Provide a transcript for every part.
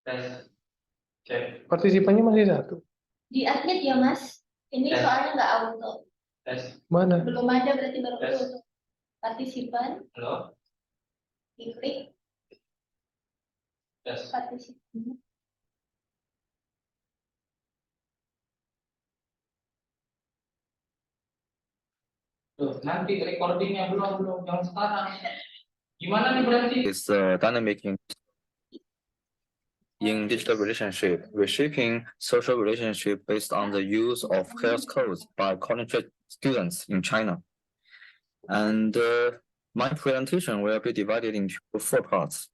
Tes. Cek. Partisipannya masih satu. Di admit ya Mas. Ini Tes. soalnya nggak auto. Tes. Mana? Belum ada berarti baru Tes. auto. Partisipan. Halo. Diklik Tes. partisipan. Tuh, nanti recordingnya belum yang sekarang. Gimana nih berarti? Is dynamic in digital relationship, reshaping social relationship based on the use of health codes by college students in China. And my presentation will be divided into 4 parts.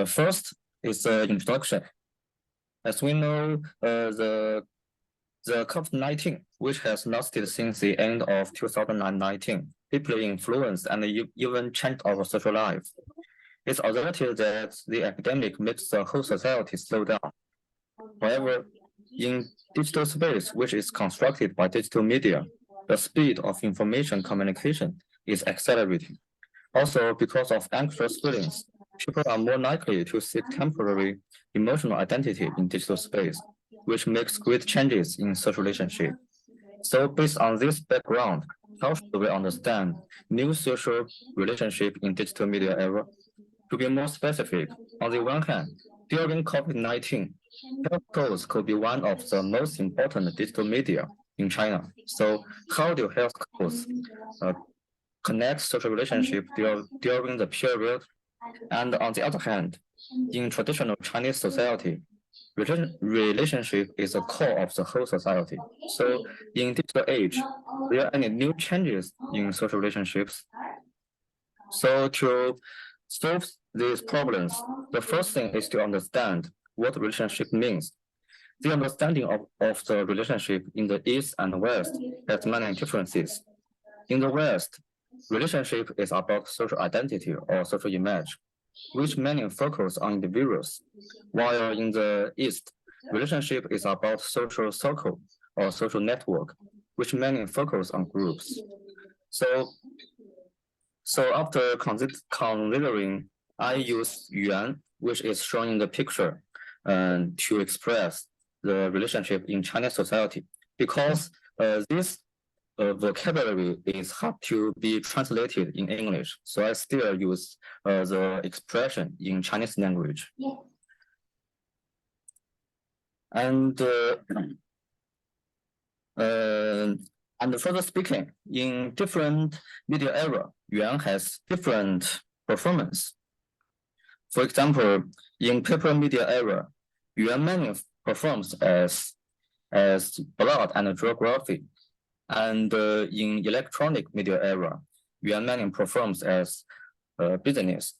First is the introduction. As we know, the COVID-19, which has lasted since the end of 2019, deeply influenced and even changed our social life. It's observed that the epidemic makes the whole society slow down. However, in digital space, which is constructed by digital media, the speed of information communication is accelerating. Also, because of anxious feelings, people are more likely to seek temporary emotional identity in digital space, which makes great changes in social relationship. So based on this background, how should we understand new social relationship in digital media era? To be more specific, on the one hand, during COVID-19, health codes could be one of the most important digital media in China. So how do health codes connect social relationship during the period? And on the other hand, in traditional Chinese society, relationship is the core of the whole society. So in digital age, there are any new changes in social relationships? So to solve these problems, the first thing is to understand what relationship means. The understanding of the relationship in the East and West has many differences. In the West, relationship is about social identity or social image, which many focus on individuals, while in the East, relationship is about social circle or social network, which many focus on groups. So after considering, I use yuan, which is shown in the picture, to express the relationship in Chinese society, because this vocabulary is hard to be translated in English. So I still use the expression in Chinese language. Yeah. And further speaking, in different media era, yuan has different performance. For example, in paper media era, yuan mainly performs as blog and geography. And in electronic media era, yuan mainly performs as business.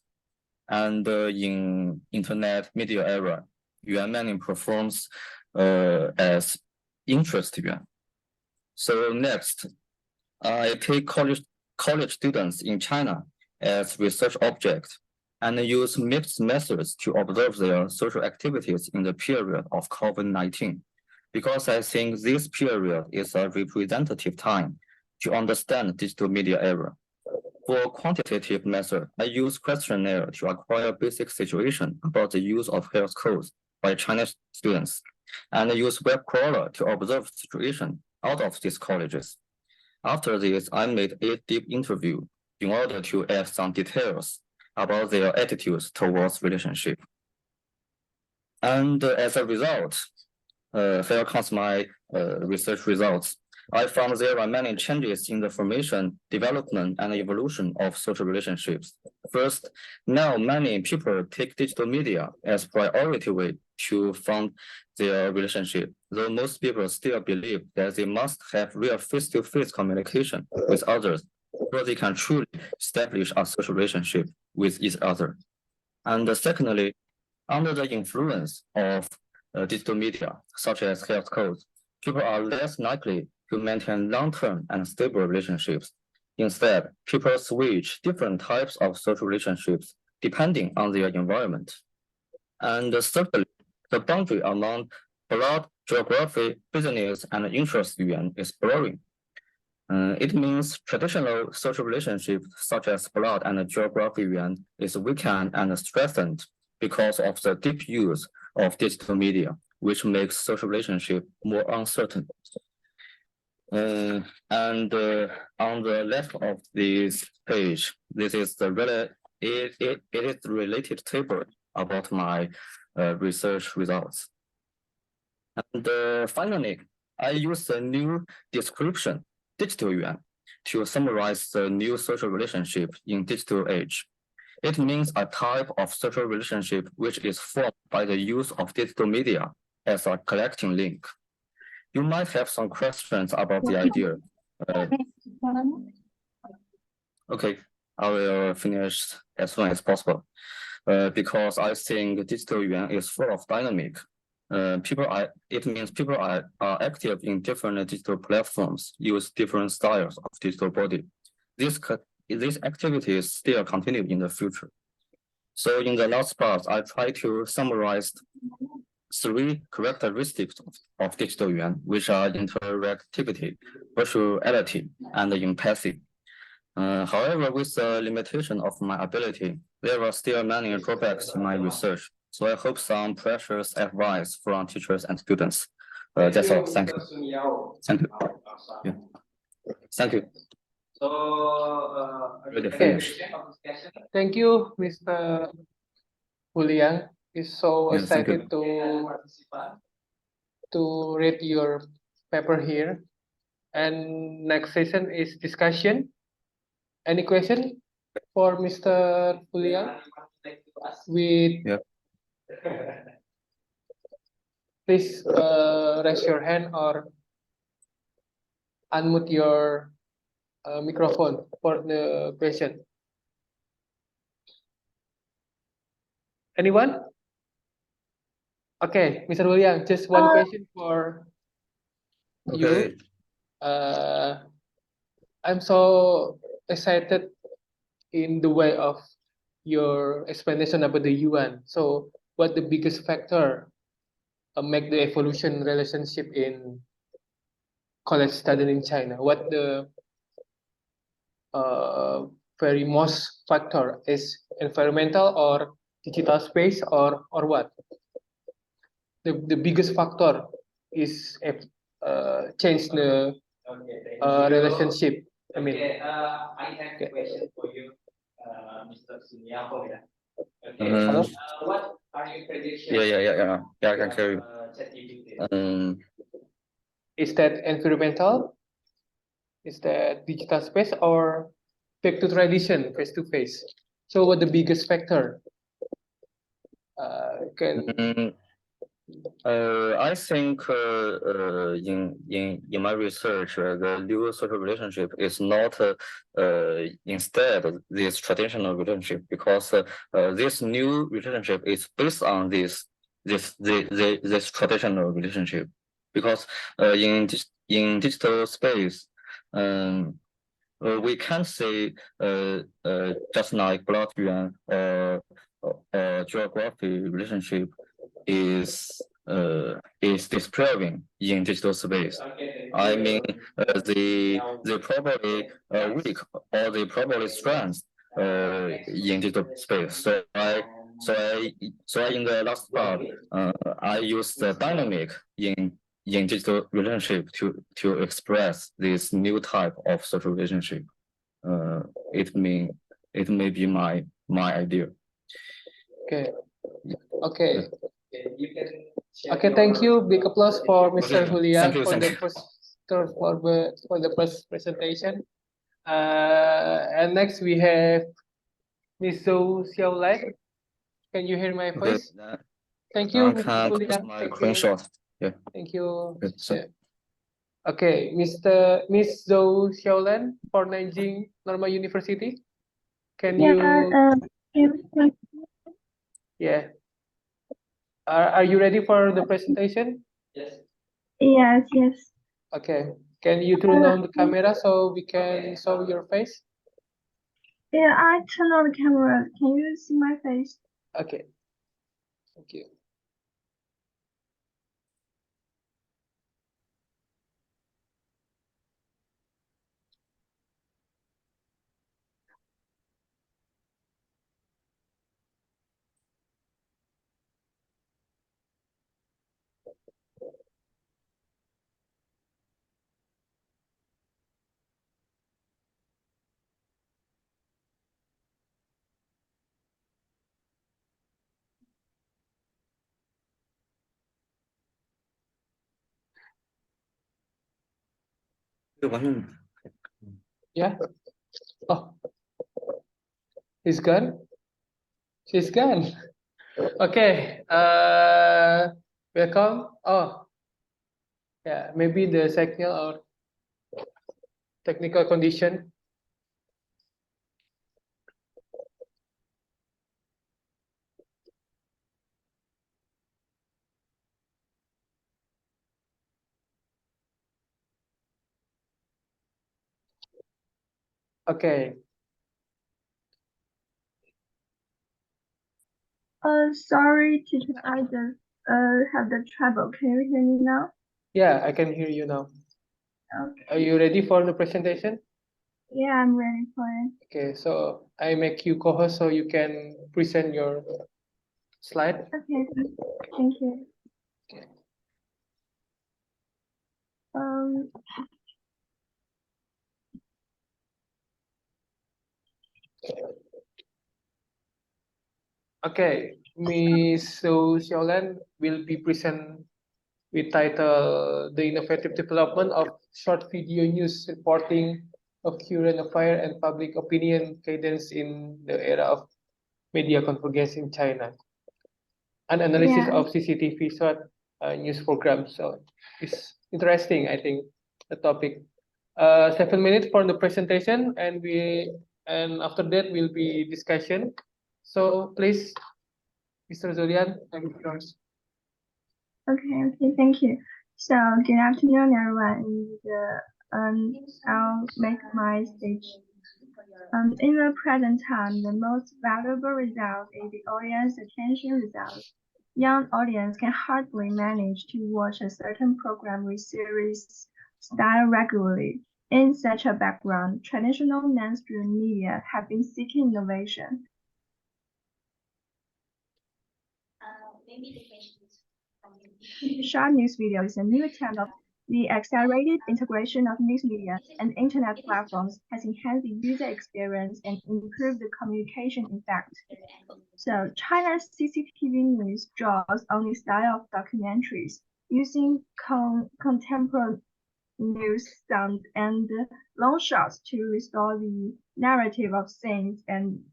And in internet media era, yuan mainly performs as interest yuan. So next, I take college students in China as research objects and use mixed methods to observe their social activities in the period of COVID-19, because I think this period is a representative time to understand digital media era. For quantitative method, I use questionnaire to acquire basic situation about the use of health codes by Chinese students, and use web crawler to observe situation out of these colleges. After this, I made a deep interview in order to add some details about their attitudes towards relationship. And as a result, here comes my research results. I found there are many changes in the formation, development, and evolution of social relationships. First, now many people take digital media as priority way to found their relationship, though most people still believe that they must have real face-to-face communication with others so they can truly establish a social relationship with each other. And secondly, under the influence of digital media, such as health codes, people are less likely to maintain long-term and stable relationships. Instead, people switch different types of social relationships depending on their environment. And thirdly, the boundary among broad geography, business, and interest yuan is blurring. It means traditional social relationships such as blood and geography yuan is weakened and strengthened because of the deep use of digital media, which makes social relationship more uncertain. On the left of this page, this is it is the related table about my research results. And finally, I use the new description, digital yuan, to summarize the new social relationship in digital age. It means a type of social relationship which is formed by the use of digital media as a collecting link. You might have some questions about the idea. Okay, I will finish as soon as possible. Because I think digital yuan is full of dynamic. It means people are active in different digital platforms, use different styles of digital body. These activities still continue in the future. So in the last part, I try to summarize 3 characteristics of digital yuan, which are interactivity, virtuality, and empathy. However, with the limitation of my ability, there are still many drawbacks in my research. So I hope some precious advice from teachers and students. That's all. Thank you. Thank you. Yeah. Thank you. So, Ready to finish. Thank you, Mr. Julian. Is so Yeah, thank you. excited to read your paper here. And next session is discussion. Any question for Mr. Julian? With Yeah. please raise your hand or unmute your microphone for the question. Anyone? Okay, Mr. Julian, just one question for you. Okay. I'm so excited in the way of your explanation about the yuan. So, what the biggest factor make the evolution relationship in college studying in China? What the very most factor is environmental or digital space or what? The biggest factor is change the relationship. I mean, I have a question for you, Mr. Sunyaho. Okay. Mhm. What are your predictions? Yeah, I can hear you. ChatGPT? is that environmental? Is that digital space or back to tradition, face to face? So, what the biggest factor? I think in my research, the new social relationship is not instead of this traditional relationship, because this new relationship is based on this traditional relationship, because in digital space, we can say just like blood yuan geography relationship is disappearing in digital space. I mean, they probably weak or they probably strength in digital space. So in the last part, I use the dynamic in digital relationship to express this new type of social relationship. It may be my idea. Okay. Okay. Okay, thank you. Big applause for Mr. Okay, Julian thank you, for thank the you. first presentation. And next we have Ms. Zhou Xiaolai. Can you hear my Okay. voice? Thank Now you, I Mr. can put Julian. my Thank you. screenshot. Yeah. Thank you. Okay, so- Yeah. Okay, Miss Zhou Xiaolan for Nanjing Normal University. Can you? Yeah. Are you ready for the presentation? Yes. Yes. Okay. Can you turn on the camera so we can show your face? Yeah, I turn on the camera. Can you see my face? Okay. Thank you. Yeah. Oh, he's gone. She's gone. Okay. Welcome. Oh, yeah. Maybe the signal or technical condition. Okay. Sorry, teacher, I just have the trouble. Can you hear me now? Yeah, I can hear you now. Okay. Are you ready for the presentation? Yeah, I'm ready for it. Okay, so I make you co-host so you can present your slide. Okay, thank you. Okay. Um, Okay, Miss Su Xiaolan will be present with title The Innovative Development of Short Video News Reporting of Current Affairs and Public Opinion Cadence in the Era of Media Convergence in China. An analysis Yeah. of CCTV short news programs. So it's interesting, I think, the topic. 7 minutes for the presentation, and after that will be discussion. So please, Mr. Zulian, thank you first. Okay, thank you. So, good afternoon, everyone. I'll make my speech. In the present time, the most valuable result is the audience attention result. Young audience can hardly manage to watch a certain program with series style regularly. In such a background, traditional mainstream media have been seeking innovation. Maybe the question is from you. Short news video is a new attempt of the accelerated integration of news media and internet platforms has enhanced the user experience and improved the communication effect. So China's CCTV news draws on the style of documentaries, using contemporary news sound and long shots to restore the narrative of scenes and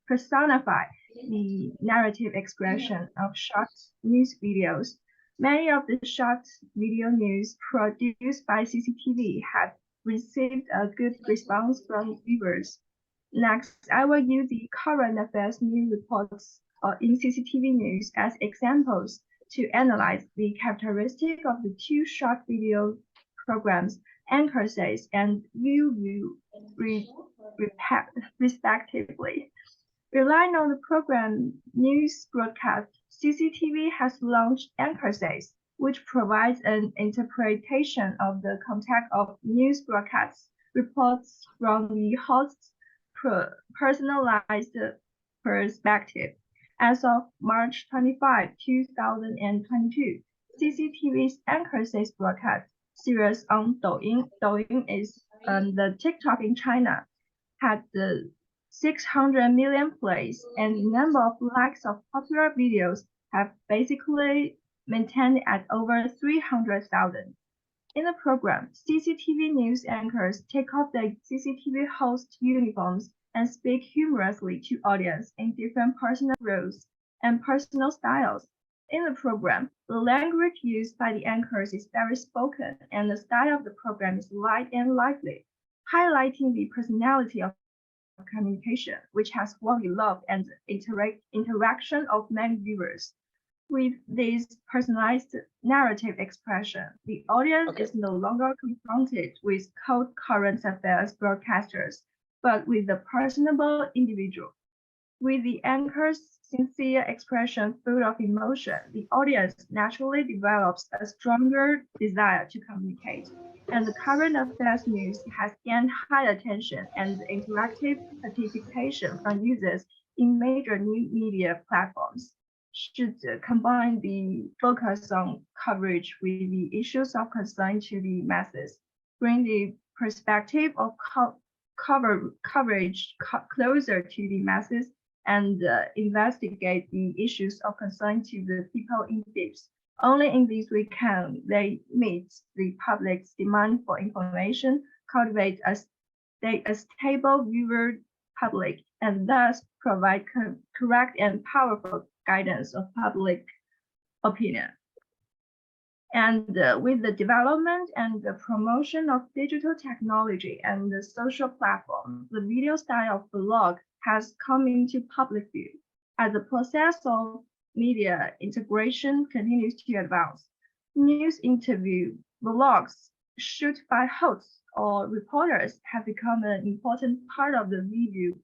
personify the narrative expression of short news videos. Many of the short video news produced by CCTV have received a good response from viewers. Next, I will use the current affairs news reports in CCTV news as examples to analyze the characteristic of the two short video programs, Anchor Says and View respectively. Relying on the program news broadcast, CCTV has launched Anchor Says, which provides an interpretation of the content of news broadcasts, reports from the host's personalized perspective. As of March 25, 2022, CCTV's Anchor Says broadcast series on Douyin, Douyin is the TikTok in China, had the 600 million plays, and the number of likes of popular videos have basically maintained at over 300,000. In the program, CCTV news anchors take off their CCTV host uniforms and speak humorously to audience in different personal roles and personal styles. In the program, the language used by the anchors is very spoken, and the style of the program is light and lively, highlighting the personality of communication, which has won the love and interaction of many viewers. With this personalized narrative expression, the audience is no longer confronted with cold current affairs broadcasters, but with the personable individual. With the anchor's sincere expression full of emotion, the audience naturally develops a stronger desire to communicate, and the current affairs news has gained high attention and interactive participation from users in major new media platforms. Should combine the focus on coverage with the issues of concern to the masses, bring the perspective of coverage closer to the masses, and investigate the issues of concern to the people in depth. Only in this way can they meet the public's demand for information, cultivate a stable viewer public, and thus provide correct and powerful guidance of public opinion. And with the development and the promotion of digital technology and the social platform, the video style of blog has come into public view. As the process of media integration continues to advance, news interview, vlogs, shoot by hosts or reporters have become an important part of the video.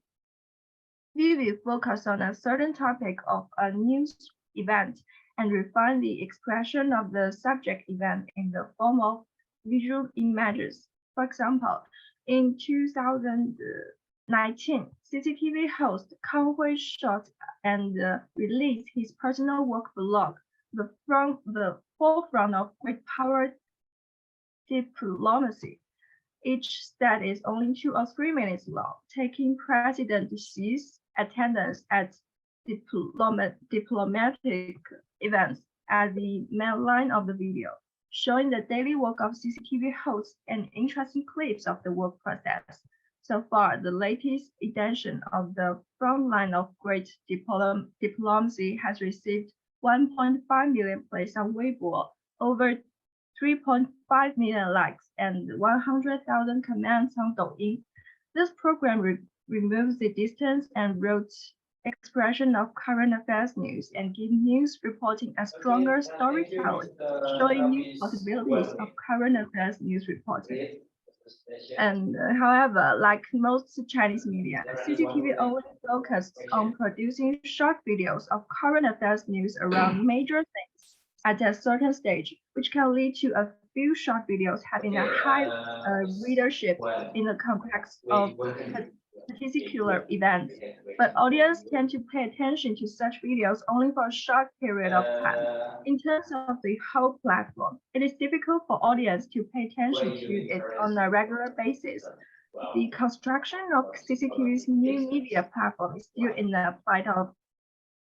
Video focus on a certain topic of a news event and refine the expression of the subject event in the form of visual images. For example, in 2019, CCTV host Kang Hui shot and released his personal work vlog, the forefront of great power diplomacy. Each set is only 2 or 3 minutes long, taking President Xi's attendance at diplomatic events as the main line of the video, showing the daily work of CCTV hosts and interesting clips of the work process. So far, the latest edition of the front line of great diplomacy has received 1.5 million plays on Weibo, over 3.5 million likes, and 100,000 comments on Douyin. This program removes the distance and rote expression of current affairs news and gives news reporting a stronger storytelling, showing new possibilities of current affairs news reporting. And however, like most Chinese media, CCTV only focuses on producing short videos of current affairs news around major things at a certain stage, which can lead to a few short videos having a high readership in the context of particular events. But audience tend to pay attention to such videos only for a short period of time. In terms of the whole platform, it is difficult for audience to pay attention to it on a regular basis. The construction of CCTV's new media platform is still in the fight of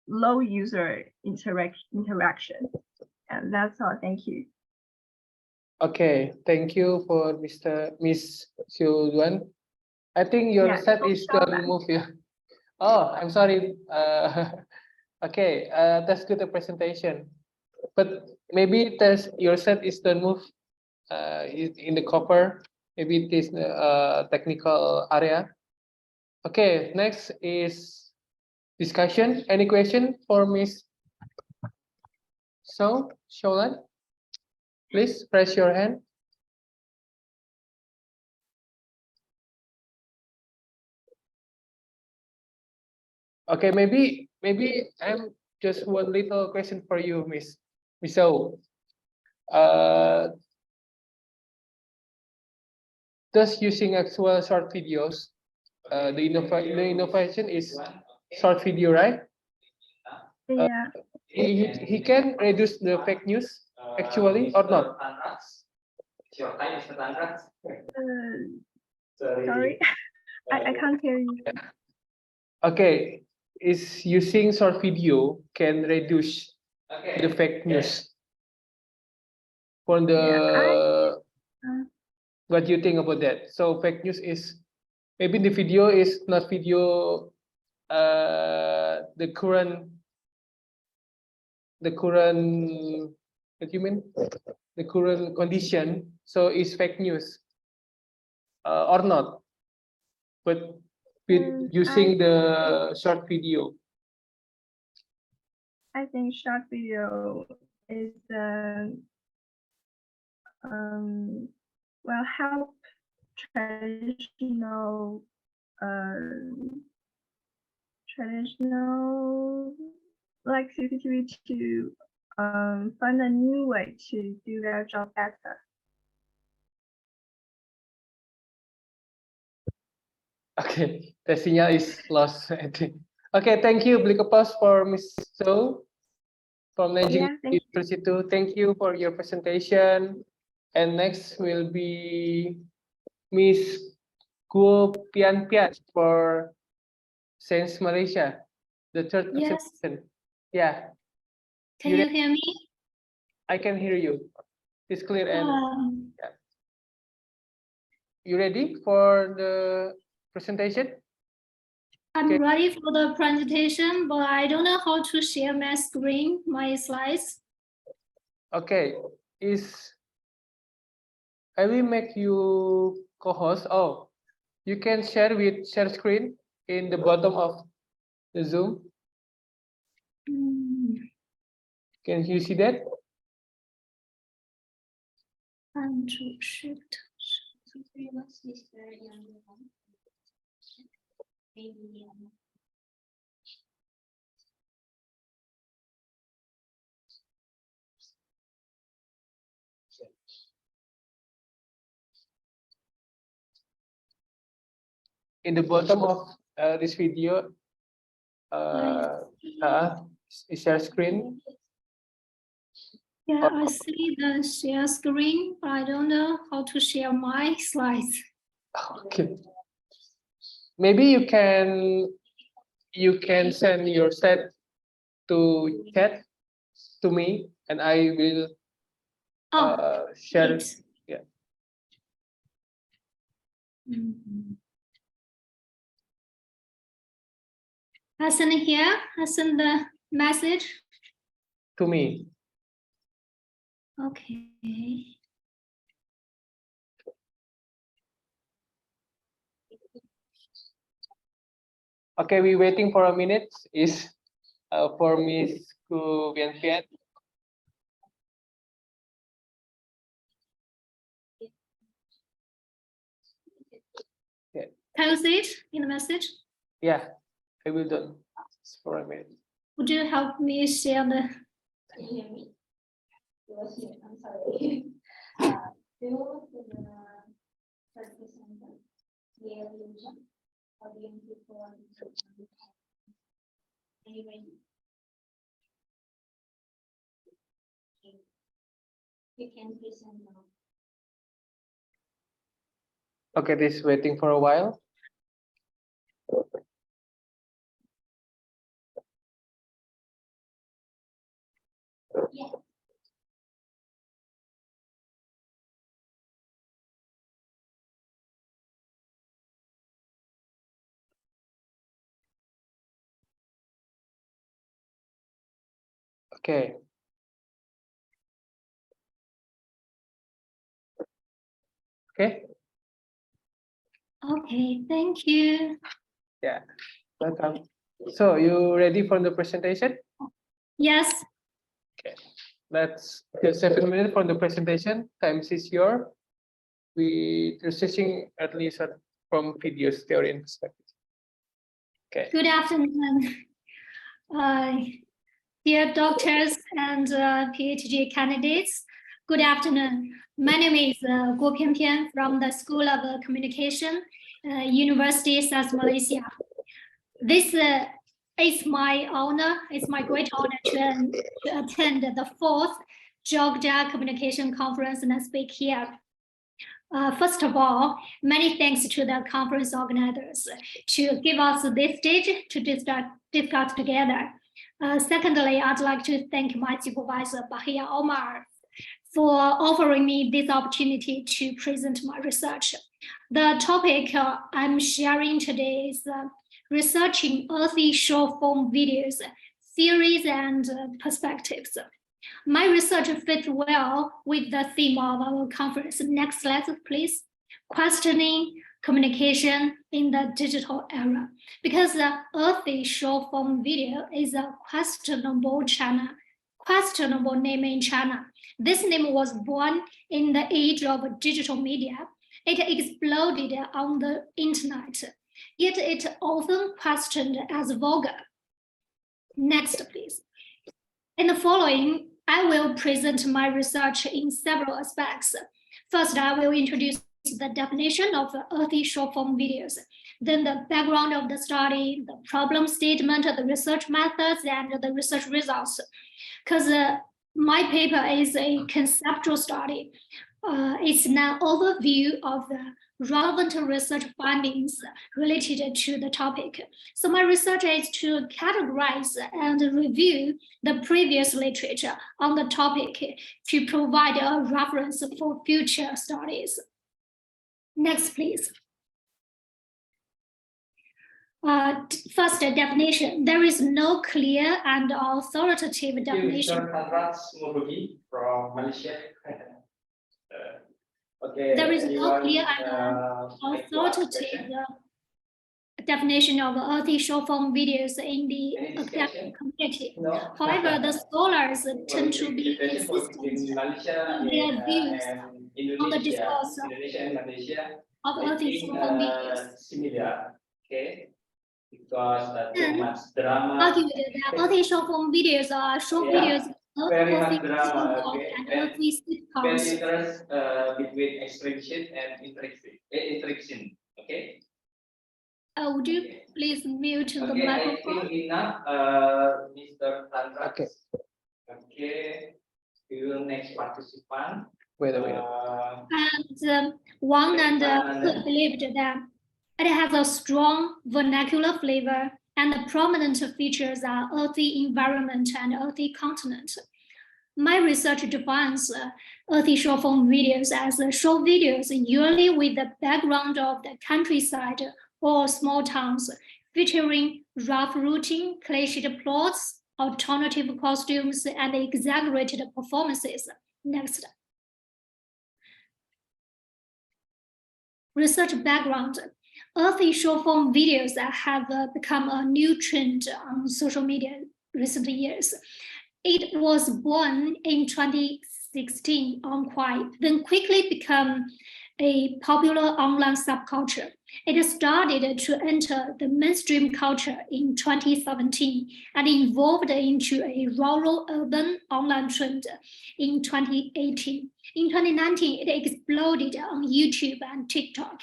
low user interaction. And that's all. Thank you. Okay, thank you for Miss Xiu Duan. I think your Yeah, set is done move here. Oh, I'm sorry. Okay, that's good presentation. But maybe your set is done move in the cover. Maybe it is technical area. Okay, next is discussion. Any question for Miss Sholan? Please raise your hand. Okay, maybe I'm just one little question for you, Miss O. Does using actual short videos, the innovation is short video, right? Yeah. He can reduce the fake news actually or not? Sorry, I can't hear you. Okay, is using short video can reduce the fake news. For the what do you think about that? So fake news is maybe the video is not video the current what do you mean, the current condition, so it's fake news or not, but with using the short video. I think short video is will help traditional like CCTV to find a new way to do their job better. Okay, the signal is lost, I think. Okay, thank you, Blikapas, for Miss So from Nanjing University. Thank you for your presentation. And next will be Miss Guo Pian Pian for Science Malaysia, the third presentation. Yeah. Can you hear me? I can hear you. It's clear and you ready for the presentation? I'm Okay. ready for the presentation, but I don't know how to share my screen, my slides. Okay, I will make you co-host. Oh, you can share screen in the bottom of the Zoom. Can you see that? And to shift. Maybe In the bottom of this video, share screen. Yeah, I see the share screen, but I don't know how to share my slides. Okay. Maybe you can send your set to chat to me, and I will share. Great. Yeah. I send it here. I send the message. To me. Okay. Okay, we waiting for a minute. Is for Miss Ku Vian Viet. Can you see it in the message? Yeah, I will do for a minute. Would you help me share the? Can you hear me? I'm sorry. Due to the participant, the illusion of the people. Anyway. You can present now. Okay, this waiting for a while. Yeah. Okay. Okay. Okay, thank you. Yeah. Welcome. So you ready for the presentation? Yes. Let's just 7 minutes from the presentation. Time is yours. We researching at least from videos theory and perspective. Okay. Good afternoon, dear doctors and PhD candidates. Good afternoon. My name is Guo Pianpian from the School of Communication, University South Malaysia. This is my honor. It's my great honor to attend the 4th Jogja Communication Conference and speak here. First of all, many thanks to the conference organizers to give us this stage to discuss together. Secondly, I'd like to thank my supervisor, Bahia Omar, for offering me this opportunity to present my research. The topic I'm sharing today is researching earthy short-form videos, theories and perspectives. My research fits well with the theme of our conference. Next slide, please. Questioning communication in the digital era. Because the earthy short form video is a questionable name in China. This name was born in the age of digital media. It exploded on the internet, yet it often questioned as vulgar. Next, please. In the following, I will present my research in several aspects. First, I will introduce the definition of earthy short-form videos, then the background of the study, the problem statement, the research methods, and the research results. Because my paper is a conceptual study. It's an overview of the relevant research findings related to the topic. So my research is to categorize and review the previous literature on the topic to provide a reference for future studies. Next, please. First, definition. There is no clear and authoritative definition. Mr. Tanrats Murugi from Malaysia. Okay. There is no anyone, clear and authoritative definition of earthy short form videos in the academic community. No. However, the scholars tend to be consistent in Malaysia, in their views and on the Indonesia, discourse Indonesia and Malaysia. of I earthy think, short form videos. similar, okay, because too And much drama. Argued that earthy short form videos are short Yeah, videos of very earthy much drama, sitcoms okay, and and earthy Very sitcoms. interest between expression and interaction, okay? Would you please mute the Okay, I microphone? think enough, Mr. Tanrats. Okay. Okay, we will next participant. Wait a minute. And Wang and He believed that it has a strong vernacular flavor and the prominent features are earthy environment and earthy continent. My research defines earthy short form videos as short videos usually with the background of the countryside or small towns, featuring rough routing, cliched plots, alternative costumes, and exaggerated performances. Next. Research background. Earthy short form videos have become a new trend on social media in recent years. It was born in 2016 on Quai, then quickly become a popular online subculture. It started to enter the mainstream culture in 2017 and evolved into a rural-urban online trend in 2018. In 2019, it exploded on YouTube and TikTok.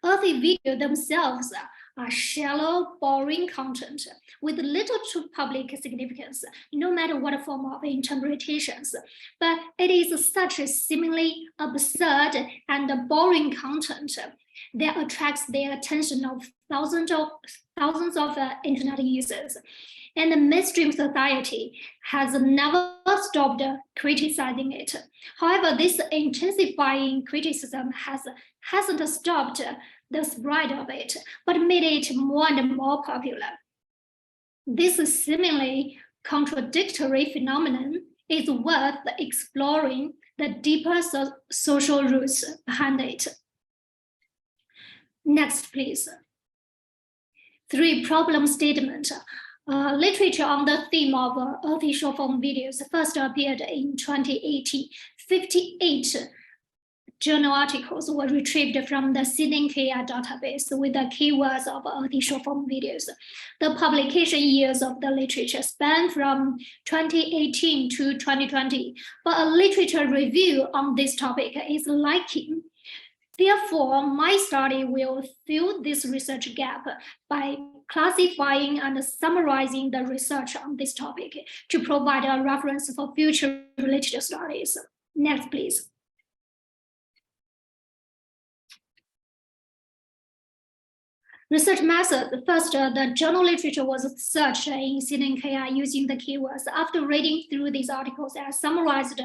Earthy videos themselves are shallow, boring content with little to public significance, no matter what form of interpretations. But it is such a seemingly absurd and boring content that attracts the attention of thousands of internet users. And the mainstream society has never stopped criticizing it. However, this intensifying criticism hasn't stopped the spread of it, but made it more and more popular. This seemingly contradictory phenomenon is worth exploring the deeper social roots behind it. Next, please. 3, problem statement. Literature on the theme of earthy short form videos first appeared in 2018. 58 journal articles were retrieved from the CNKI database with the keywords of earthy short form videos. The publication years of the literature span from 2018 to 2020, but a literature review on this topic is lacking. Therefore, my study will fill this research gap by classifying and summarizing the research on this topic to provide a reference for future related studies. Next, please. Research method. First, the journal literature was searched in CNKI using the keywords. After reading through these articles, I summarized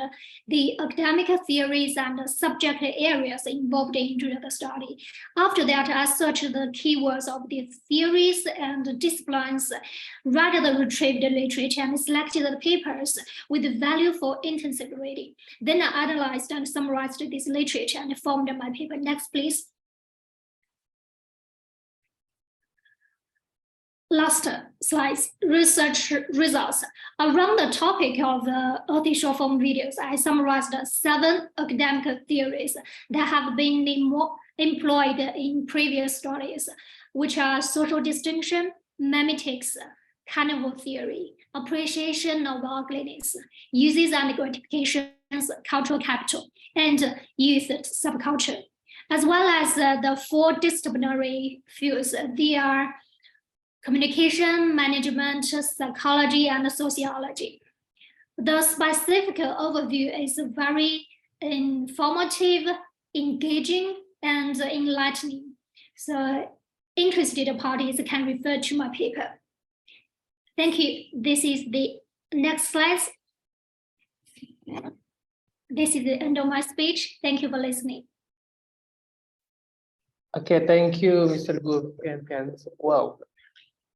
the academic theories and subject areas involved in the study. After that, I searched the keywords of the theories and disciplines, read the retrieved literature, and selected the papers with value for intensive reading. Then I analyzed and summarized this literature and formed my paper. Next, please. Last slides, research results. Around the topic of earthy short form videos, I summarized 7 academic theories that have been employed in previous studies, which are social distinction, memetics, carnival theory, appreciation of ugliness, uses and gratifications, cultural capital, and youth subculture, as well as the 4 disciplinary fields. They are communication, management, psychology, and sociology. The specific overview is very informative, engaging, and enlightening. So interested parties can refer to my paper. Thank you. This is the next slide. This is the end of my speech. Thank you for listening. Okay, thank you, Mr. Gu. Wow,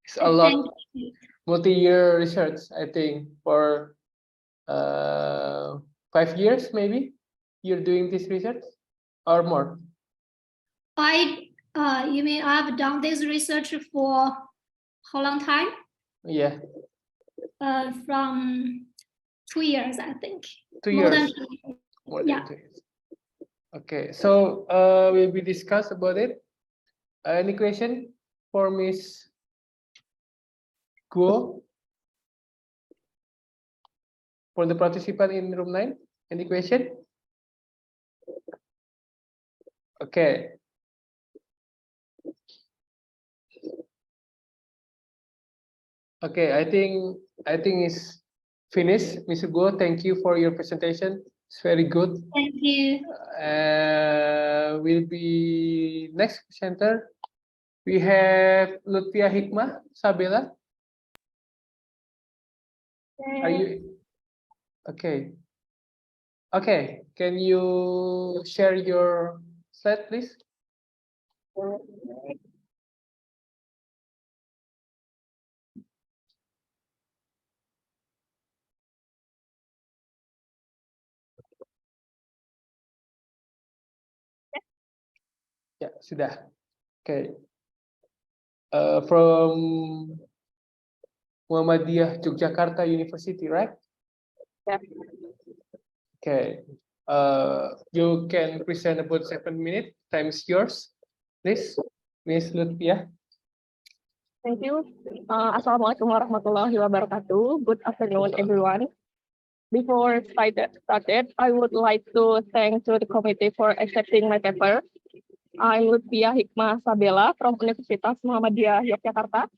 it's a lot. Thank you. Multi-year research, I think, for 5 years, maybe you're doing this research or more. You mean I've done this research for how long time? Yeah, From 2 years, I think. 2 More than years. 2 years. More than Yeah. 2 years. Okay, so will we discuss about it? Any question for Miss Guo? For the participant in room 9, any question? Okay. Okay, I think it's finished. Mr. Guo, thank you for your presentation. It's very good. Thank you. Will be next presenter. We have Lutfia Hikmah Sabela. Are you okay? Okay, can you share your slide, please? Ya, sudah. Okay. From Muhammadiyah Yogyakarta University, right? Yeah. Okay. You can present about 7 minutes. Time is yours. Please, Miss Lutfia. Thank you. Assalamualaikum warahmatullahi wabarakatuh. Good afternoon, everyone. Before started, I would like to thank to the committee for accepting my paper. I'm Lutfia Hikmah Sabela from Universitas Muhammadiyah Yogyakarta,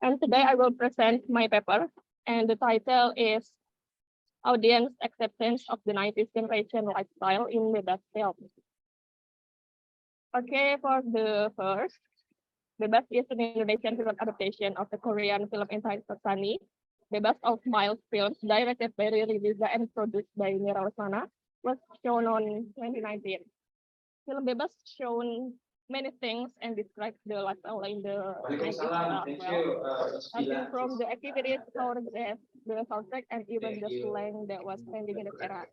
and today I will present my paper. And the title is Audience Acceptance of the 90s Generation Lifestyle in Bebas Film. Okay, for the first. Bebas is an Indonesian film adaptation of the Korean film entitled Sunny. Bebas of Miles Films, directed by Riri Riza and produced by Mira Lesmana, was shown on 2019. Film Bebas shown many things and describes the lifestyle in the 90s era as well. Starting from the activities, the soundtrack, and even the slang that was trending in the era.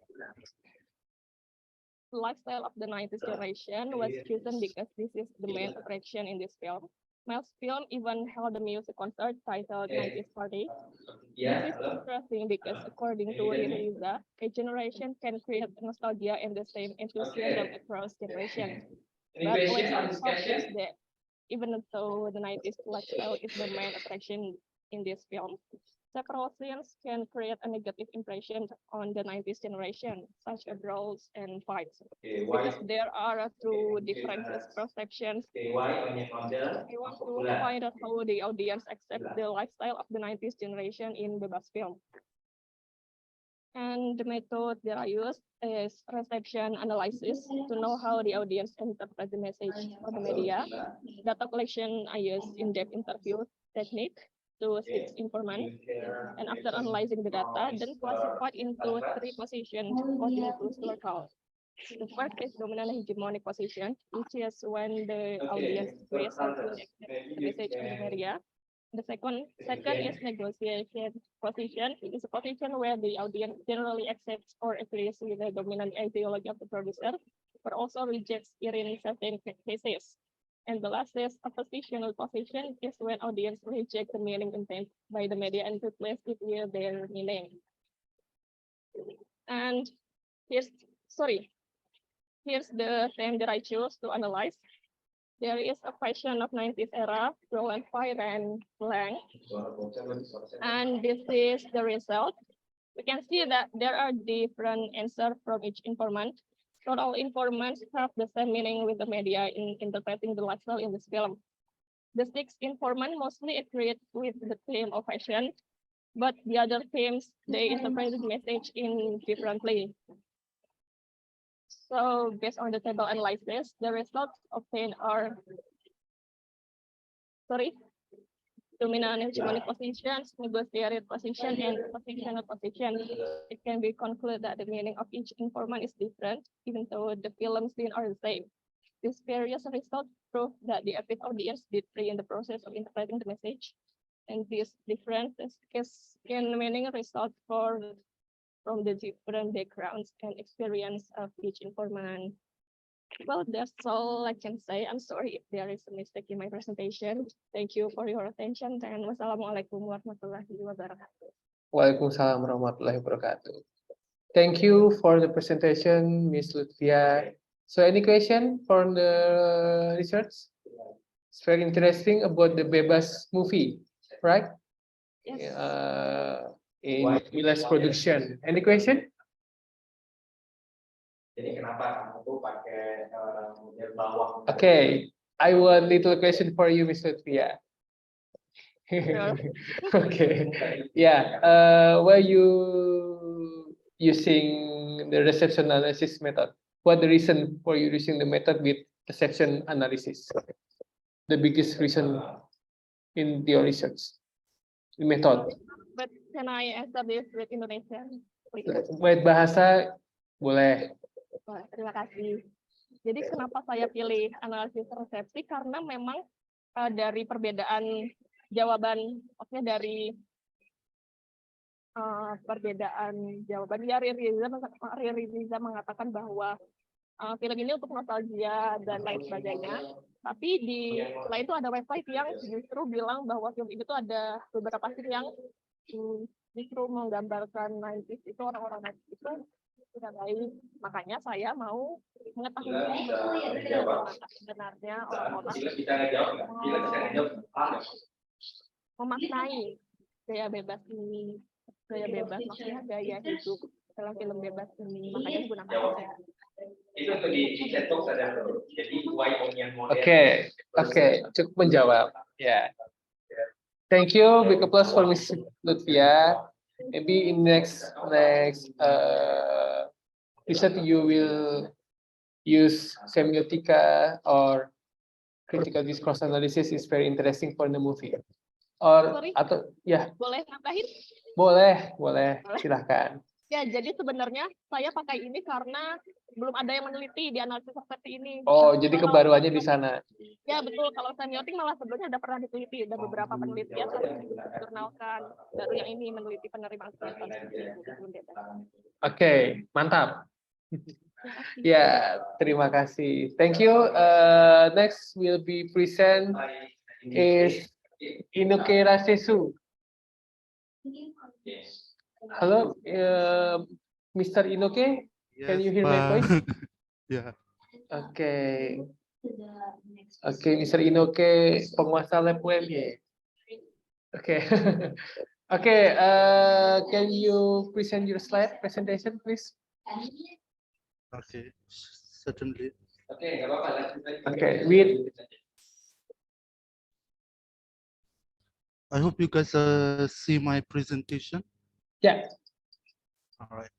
The lifestyle of the 90s generation was chosen because this is the main attraction in this film. Miles' film even held a music concert titled 90s Party. This is interesting because according to Riri Riza, a generation can create nostalgia and the same enthusiasm across generations. But what she thought is that even though the 90s lifestyle is the main attraction in this film, several scenes can create a negative impression on the 90s generation, such as brawls and fights. Because there are two different perceptions, I want to find out how the audience accept the lifestyle of the 90s generation in Bebas film. And the method that I use is reception analysis to know how the audience interpret the message of the media. Data collection, I use in-depth interview technique to seek information. And after analyzing the data, then classified into 3 positions according to local. The first is dominant hegemonic position, which is when the audience plays a message in the media. The second is negotiation position. It is a position where the audience generally accepts or agrees with the dominant ideology of the producer, but also rejects it in certain cases. And the last is oppositional position is when audience reject the meaning intent by the media and replace it with their meaning. And here's the theme that I chose to analyze. There is a question of 90s era, brawl and fire and slang. And this is the result. We can see that there are different answers from each informant. Not all informants have the same meaning with the media in interpreting the lifestyle in this film. The 6 informants mostly agreed with the theme of fashion, but the other themes, they interpreted the message in differently. So based on the table analysis, the results obtained are, dominant hegemonic positions, negotiated position, and positional position. It can be concluded that the meaning of each informant is different, even though the film scenes are the same. These various results prove that the average audience did play in the process of interpreting the message, and these differences can meaning result from the different backgrounds and experience of each informant. Well, that's all I can say. I'm sorry if there is a mistake in my presentation. Thank you for your attention, and wassalamualaikum warahmatullahi wabarakatuh. Waalaikumsalam warahmatullahi wabarakatuh. Thank you for the presentation, Ms. Lutfia. So any question from the research? It's very interesting about the Bebas movie, right? Yes. In Milas production. Any question? Jadi kenapa kamu tuh pakai model bawah? Okay, I want little question for you, Ms. Lutfia. Sure. Okay, yeah. Were you using the reception analysis method? What the reason for you using the method with reception analysis? The biggest reason in your research, the method. But can I answer this with Indonesian? Please? Buat bahasa boleh. Wah, terima kasih. Jadi kenapa saya pilih analisis resepsi? Karena memang dari perbedaan jawaban, maksudnya dari perbedaan jawaban, ya Riri Riza mengatakan bahwa film ini untuk nostalgia dan lain sebagainya. Tapi setelah itu ada website yang justru bilang bahwa film itu ada beberapa scene yang justru menggambarkan 90s itu, orang-orang 90s itu tidak baik. Makanya saya mau mengetahui sebenarnya orang-orang memaknai gaya bebas ini, gaya bebas maksudnya gaya hidup dalam film bebas ini. Makanya menggunakan saya. Itu untuk di chat box ada tuh. Jadi yang model. Oke, cukup menjawab. Ya. Thank you, big applause for Miss Lutfia. Maybe in next research you will use semiotica or critical discourse analysis is very interesting for the movie. Or Sorry? atau ya Boleh nambahin? boleh silahkan. Ya, jadi sebenarnya saya pakai ini karena belum ada yang meneliti di analisis seperti ini. Oh, jadi kebaruannya di sana. Ya, betul. Kalau semiotik malah sebelumnya ada pernah diteliti, ada beberapa penelitian tapi dijurnalkan. Baru yang ini meneliti penerimaan Oke, mantap. Ya, terima kasih. Thank you. Next will be present is Inoke Rasesu. Hello, Mr. Inoke. Can you hear my voice? Yeah. Okay. Okay, Mr. Inoke, penguasa lab UMY. Okay. Okay, can you present your slide presentation, please? Okay. Certainly. Oke, nggak apa-apa. Okay, with I hope you guys see my presentation. yeah. All right.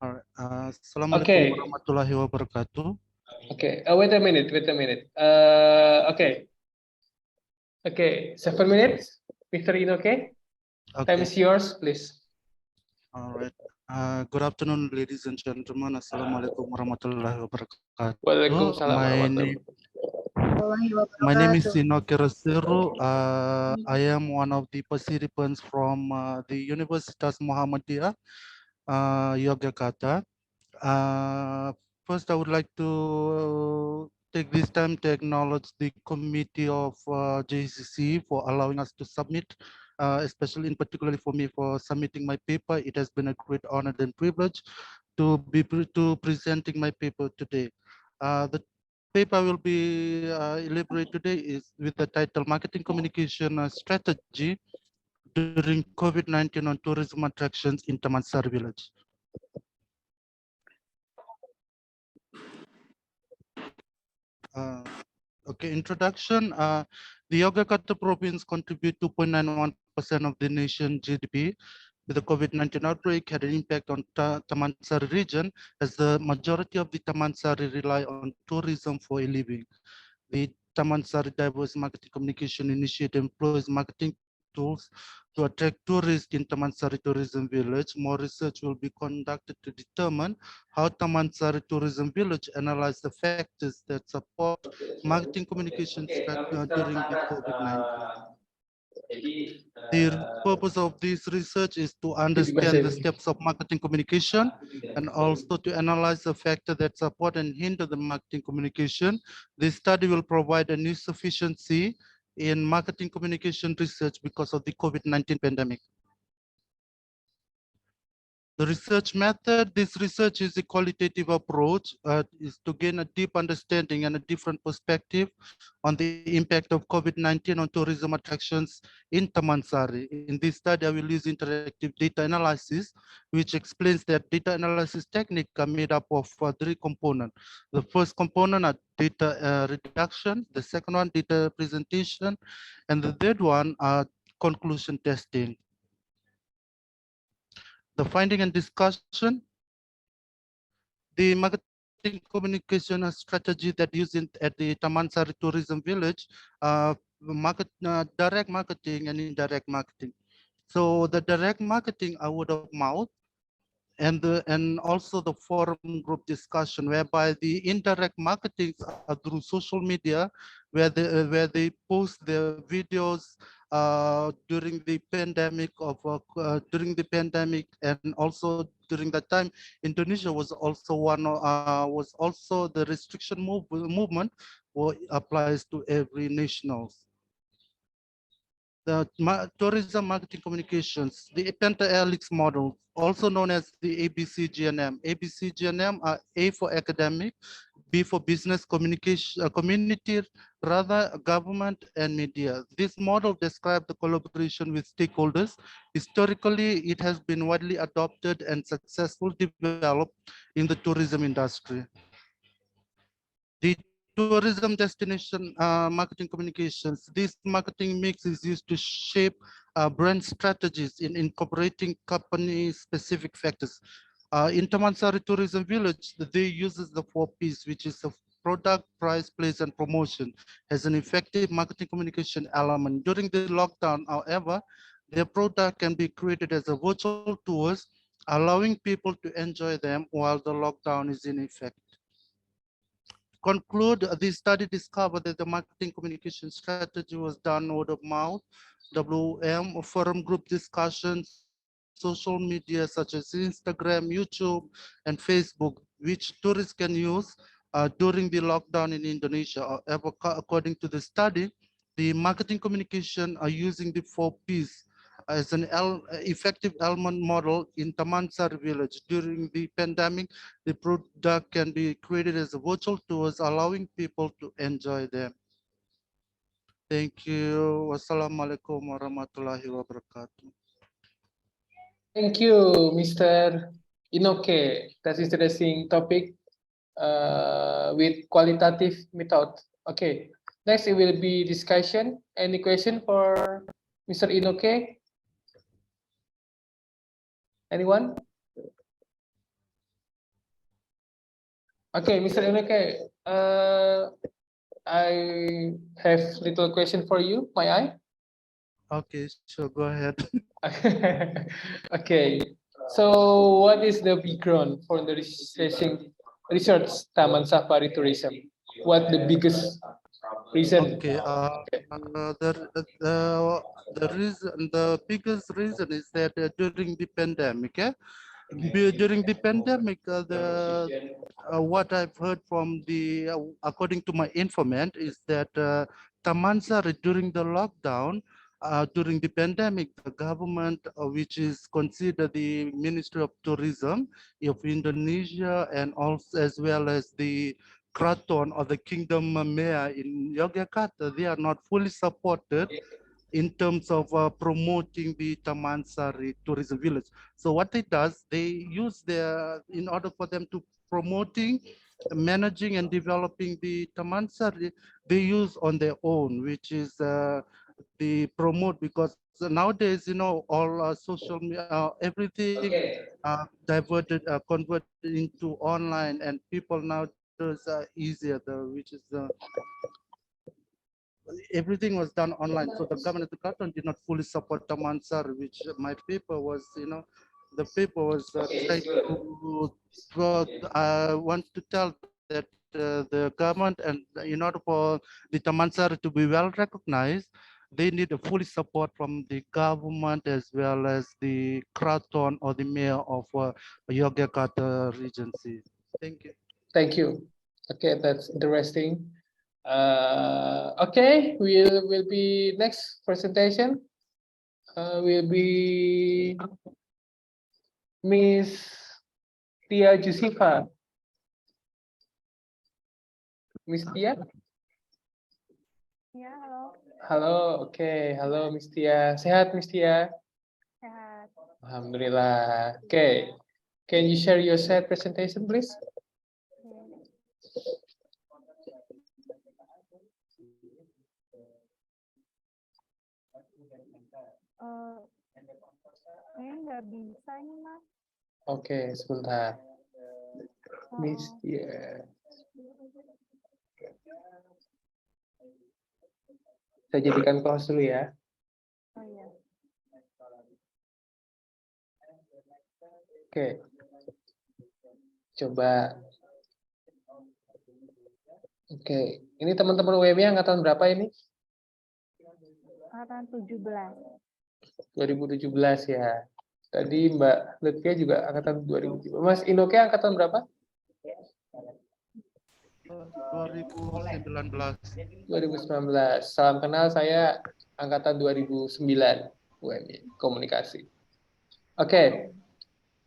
All right. Assalamualaikum Okay. warahmatullahi wabarakatuh. Okay, wait a minute. Okay. Okay, 7 minutes, Mr. Inoke. Time Okay. is yours, please. All right. Good afternoon, ladies and gentlemen. Assalamualaikum warahmatullahi wabarakatuh. Waalaikumsalam warahmatullahi My name is Inoke Rasesu. I am one of the participants from the Universitas Muhammadiyah, Yogyakarta. First, I would like to take this time to acknowledge the committee of JCC for allowing us to submit, especially in particularly for me for submitting my paper. It has been a great honor and privilege to presenting my paper today. The paper I will be elaborate today is with the title Marketing Communication Strategy during COVID-19 on Tourism Attractions in Tamansar Village. Okay, introduction. The Yogyakarta province contribute 2.91% of the nation GDP. with the COVID-19 outbreak had an impact on Taman Sari region, as the majority of the Taman Sari rely on tourism for a living. The Taman Sari Diverse Marketing Communication Initiative employs marketing tools to attract tourists in Taman Sari Tourism Village. More research will be conducted to determine how Taman Sari Tourism Village analyze the factors that support marketing communications during the COVID-19. The purpose of this research is to understand the steps of marketing communication and also to analyze the factors that support and hinder the marketing communication. This study will provide a new sufficiency in marketing communication research because of the COVID-19 pandemic. The research method, this research is a qualitative approach, is to gain a deep understanding and a different perspective on the impact of COVID-19 on tourism attractions in Taman Sari. In this study, I will use interactive data analysis, which explains that data analysis technique are made up of 3 components. The first component are data reduction, the second one data presentation, and the third one are conclusion testing. The finding and discussion, the marketing communication strategy that used at the Taman Sari Tourism Village, direct marketing and indirect marketing. So the direct marketing are word of mouth, and also the forum group discussion, whereby the indirect marketing are through social media, where they post their videos during the pandemic and also during that time Indonesia was also the restriction movement applies to every nationals. The tourism marketing communications, the Penta-Helix model, also known as the ABC-GNM. ABC-GNM are A for academic, B for business communication, community, rather government and media. This model describes the collaboration with stakeholders. Historically, it has been widely adopted and successfully developed in the tourism industry. The tourism destination marketing communications. This marketing mix is used to shape brand strategies in incorporating company-specific factors. In Taman Sari Tourism Village, they uses the 4 Ps, which is the product, price, place, and promotion, as an effective marketing communication element. During the lockdown, however, their product can be created as a virtual tours, allowing people to enjoy them while the lockdown is in effect. Conclude, the study discovered that the marketing communication strategy was done word of mouth, WM, forum group discussions, social media such as Instagram, YouTube, and Facebook, which tourists can use during the lockdown in Indonesia. However, according to the study, the marketing communication are using the 4 Ps as an effective element model in Taman Sari village. During the pandemic, the product can be created as a virtual tours, allowing people to enjoy them. Thank you. Wassalamualaikum warahmatullahi wabarakatuh. Thank you, Mr. Inoke. That's interesting topic with qualitative method. Okay, next it will be discussion. Any question for Mr. Inoke? Anyone? Okay, Mr. Inoke, I have little question for you. May I? Okay, sure, go ahead. Okay, so what is the background for the research Taman Safari tourism? What the biggest reason? Okay, the biggest reason is that during the pandemic, during the pandemic, what I've heard from the, according to my informant, is that Taman Sari during the lockdown, during the pandemic, the government, which is considered the Ministry of Tourism of Indonesia, and also as well as the Kraton or the Kingdom Mayor in Yogyakarta, they are not fully supported in terms of promoting the Taman Sari tourism village. So what it does, they use their, in order for them to promoting, managing and developing the Taman Sari, they use on their own, which is the promote, because nowadays, all social everything diverted, converted into online, and people nowadays are easier, which is everything was done online. So the government of the carton did not fully support the Mansar, which my paper was, the paper was trying to want to tell that the government, and in order for the Tamansar to be well recognized, they need a fully support from the government as well as the Kraton or the mayor of Yogyakarta Regency. Thank you. Thank you. Okay, that's interesting. Okay, will be next presentation. Will be Miss Tia Jusifa. Miss Tia? Ya, halo. Halo, oke. Halo Miss Tia. Sehat Miss Tia? Sehat. Alhamdulillah. Okay. Can you share your slide presentation, please? Saya nggak bisa nih, Mas. Oke, sebentar. Miss Tia. Saya jadikan close dulu ya. Oh iya. Oke. Coba. Oke, ini teman-teman UMY angkatan berapa ini? Angkatan 17. 2017 ya. Tadi Mbak Lutfia juga angkatan 2017. Mas Inoke angkatan berapa? 2019. 2019. Salam kenal, saya angkatan 2009 UMY komunikasi. Oke.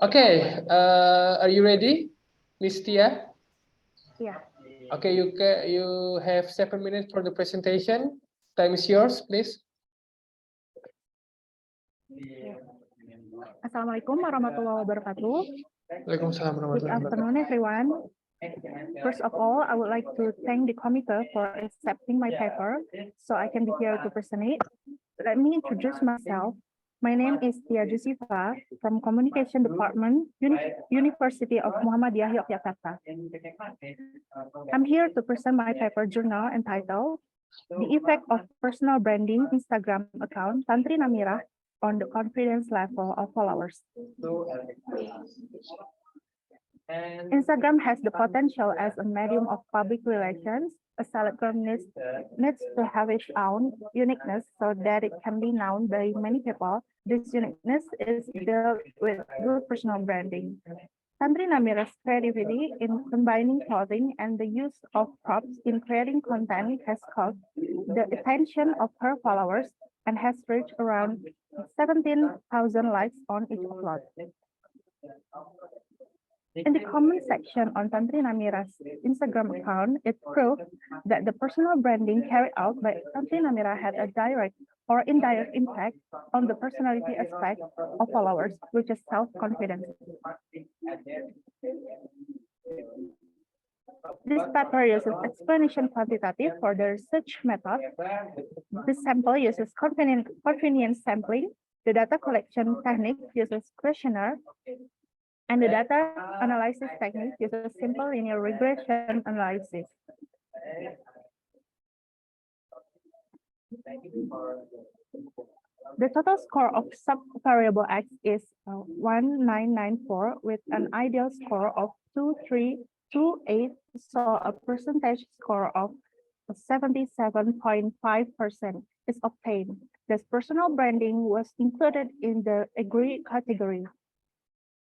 Oke, are you ready, Miss Tia? Iya. Okay, you have 7 minutes for the presentation. Time is yours, please. Assalamualaikum warahmatullahi wabarakatuh. Waalaikumsalam Good warahmatullahi wabarakatuh. afternoon, everyone. First of all, I would like to thank the committee for accepting my paper so I can be here to present it. Let me introduce myself. My name is Tia Jusifa from Communication Department, University of Muhammadiyah, Yogyakarta. I'm here to present my paper journal entitled The Effect of Personal Branding Instagram Account Tantri Namira on the Confidence Level of Followers. Instagram has the potential as a medium of public relations. A celebrity needs to have its own uniqueness so that it can be known by many people. This uniqueness is built with good personal branding. Tantri Namira's creativity in combining clothing and the use of props in creating content has caught the attention of her followers and has reached around 17,000 likes on each upload. In the comment section on Tantri Namira's Instagram account, it proved that the personal branding carried out by Tantri Namira had a direct or indirect impact on the personality aspect of followers, which is self-confidence. This paper uses explanation quantitative for the research method. This sample uses convenience sampling. The data collection technique uses questionnaire. And the data analysis technique uses simple linear regression analysis. The total score of sub-variable X is 1994 with an ideal score of 2328, so a percentage score of 77.5% is obtained. This personal branding was included in the agree category.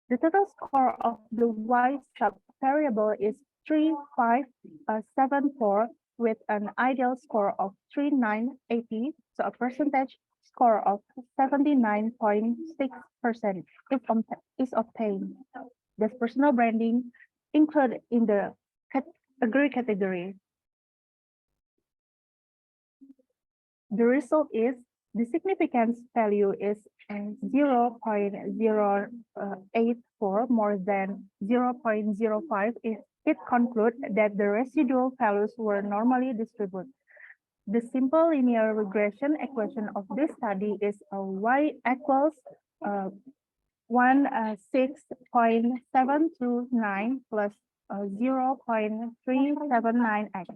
The total score of the Y sub-variable is 3574 with an ideal score of 3980, so a percentage score of 79.6% is obtained. This personal branding included in the agree category. The result is the significance value is 0.084 more than 0.05 if it concludes that the residual values were normally distributed. The simple linear regression equation of this study is y equals 6.729 plus 0.379x.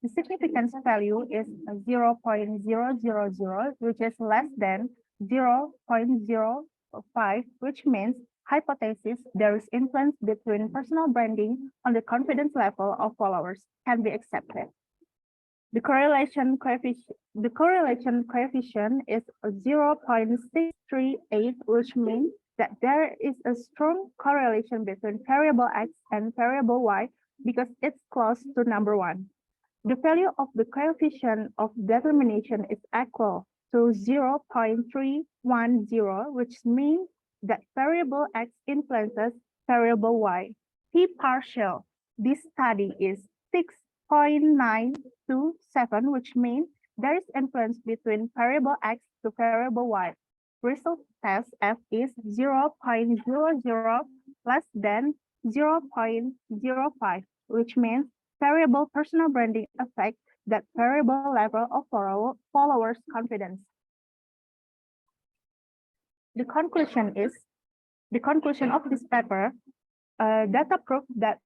The significance value is 0.000, which is less than 0.05, which means hypothesis there is influence between personal branding on the confidence level of followers can be accepted. The correlation coefficient is 0.638, which means that there is a strong correlation between variable x and variable y because it's close to number 1. The value of the coefficient of determination is equal to 0.310, which means that variable x influences variable y. P partial, this study is 6.927, which means there is influence between variable x to variable y. Result test F is 0.00 less than 0.05, which means variable personal branding affect that variable level of followers' confidence. The conclusion of this paper, data proof that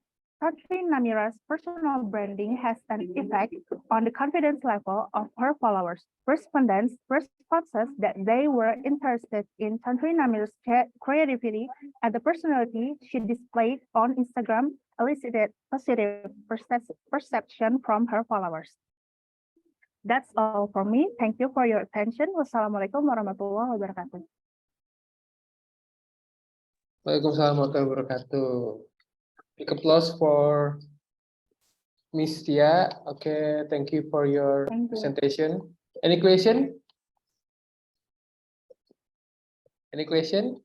Country Namira's personal branding has an effect on the confidence level of her followers. Respondents' responses that they were interested in Country Namira's creativity and the personality she displayed on Instagram elicited positive perception from her followers. That's all from me. Thank you for your attention. Wassalamualaikum warahmatullahi wabarakatuh. Waalaikumsalam warahmatullahi wabarakatuh. Big applause for Miss Tia. Okay, thank you for your presentation. Any question? Any question?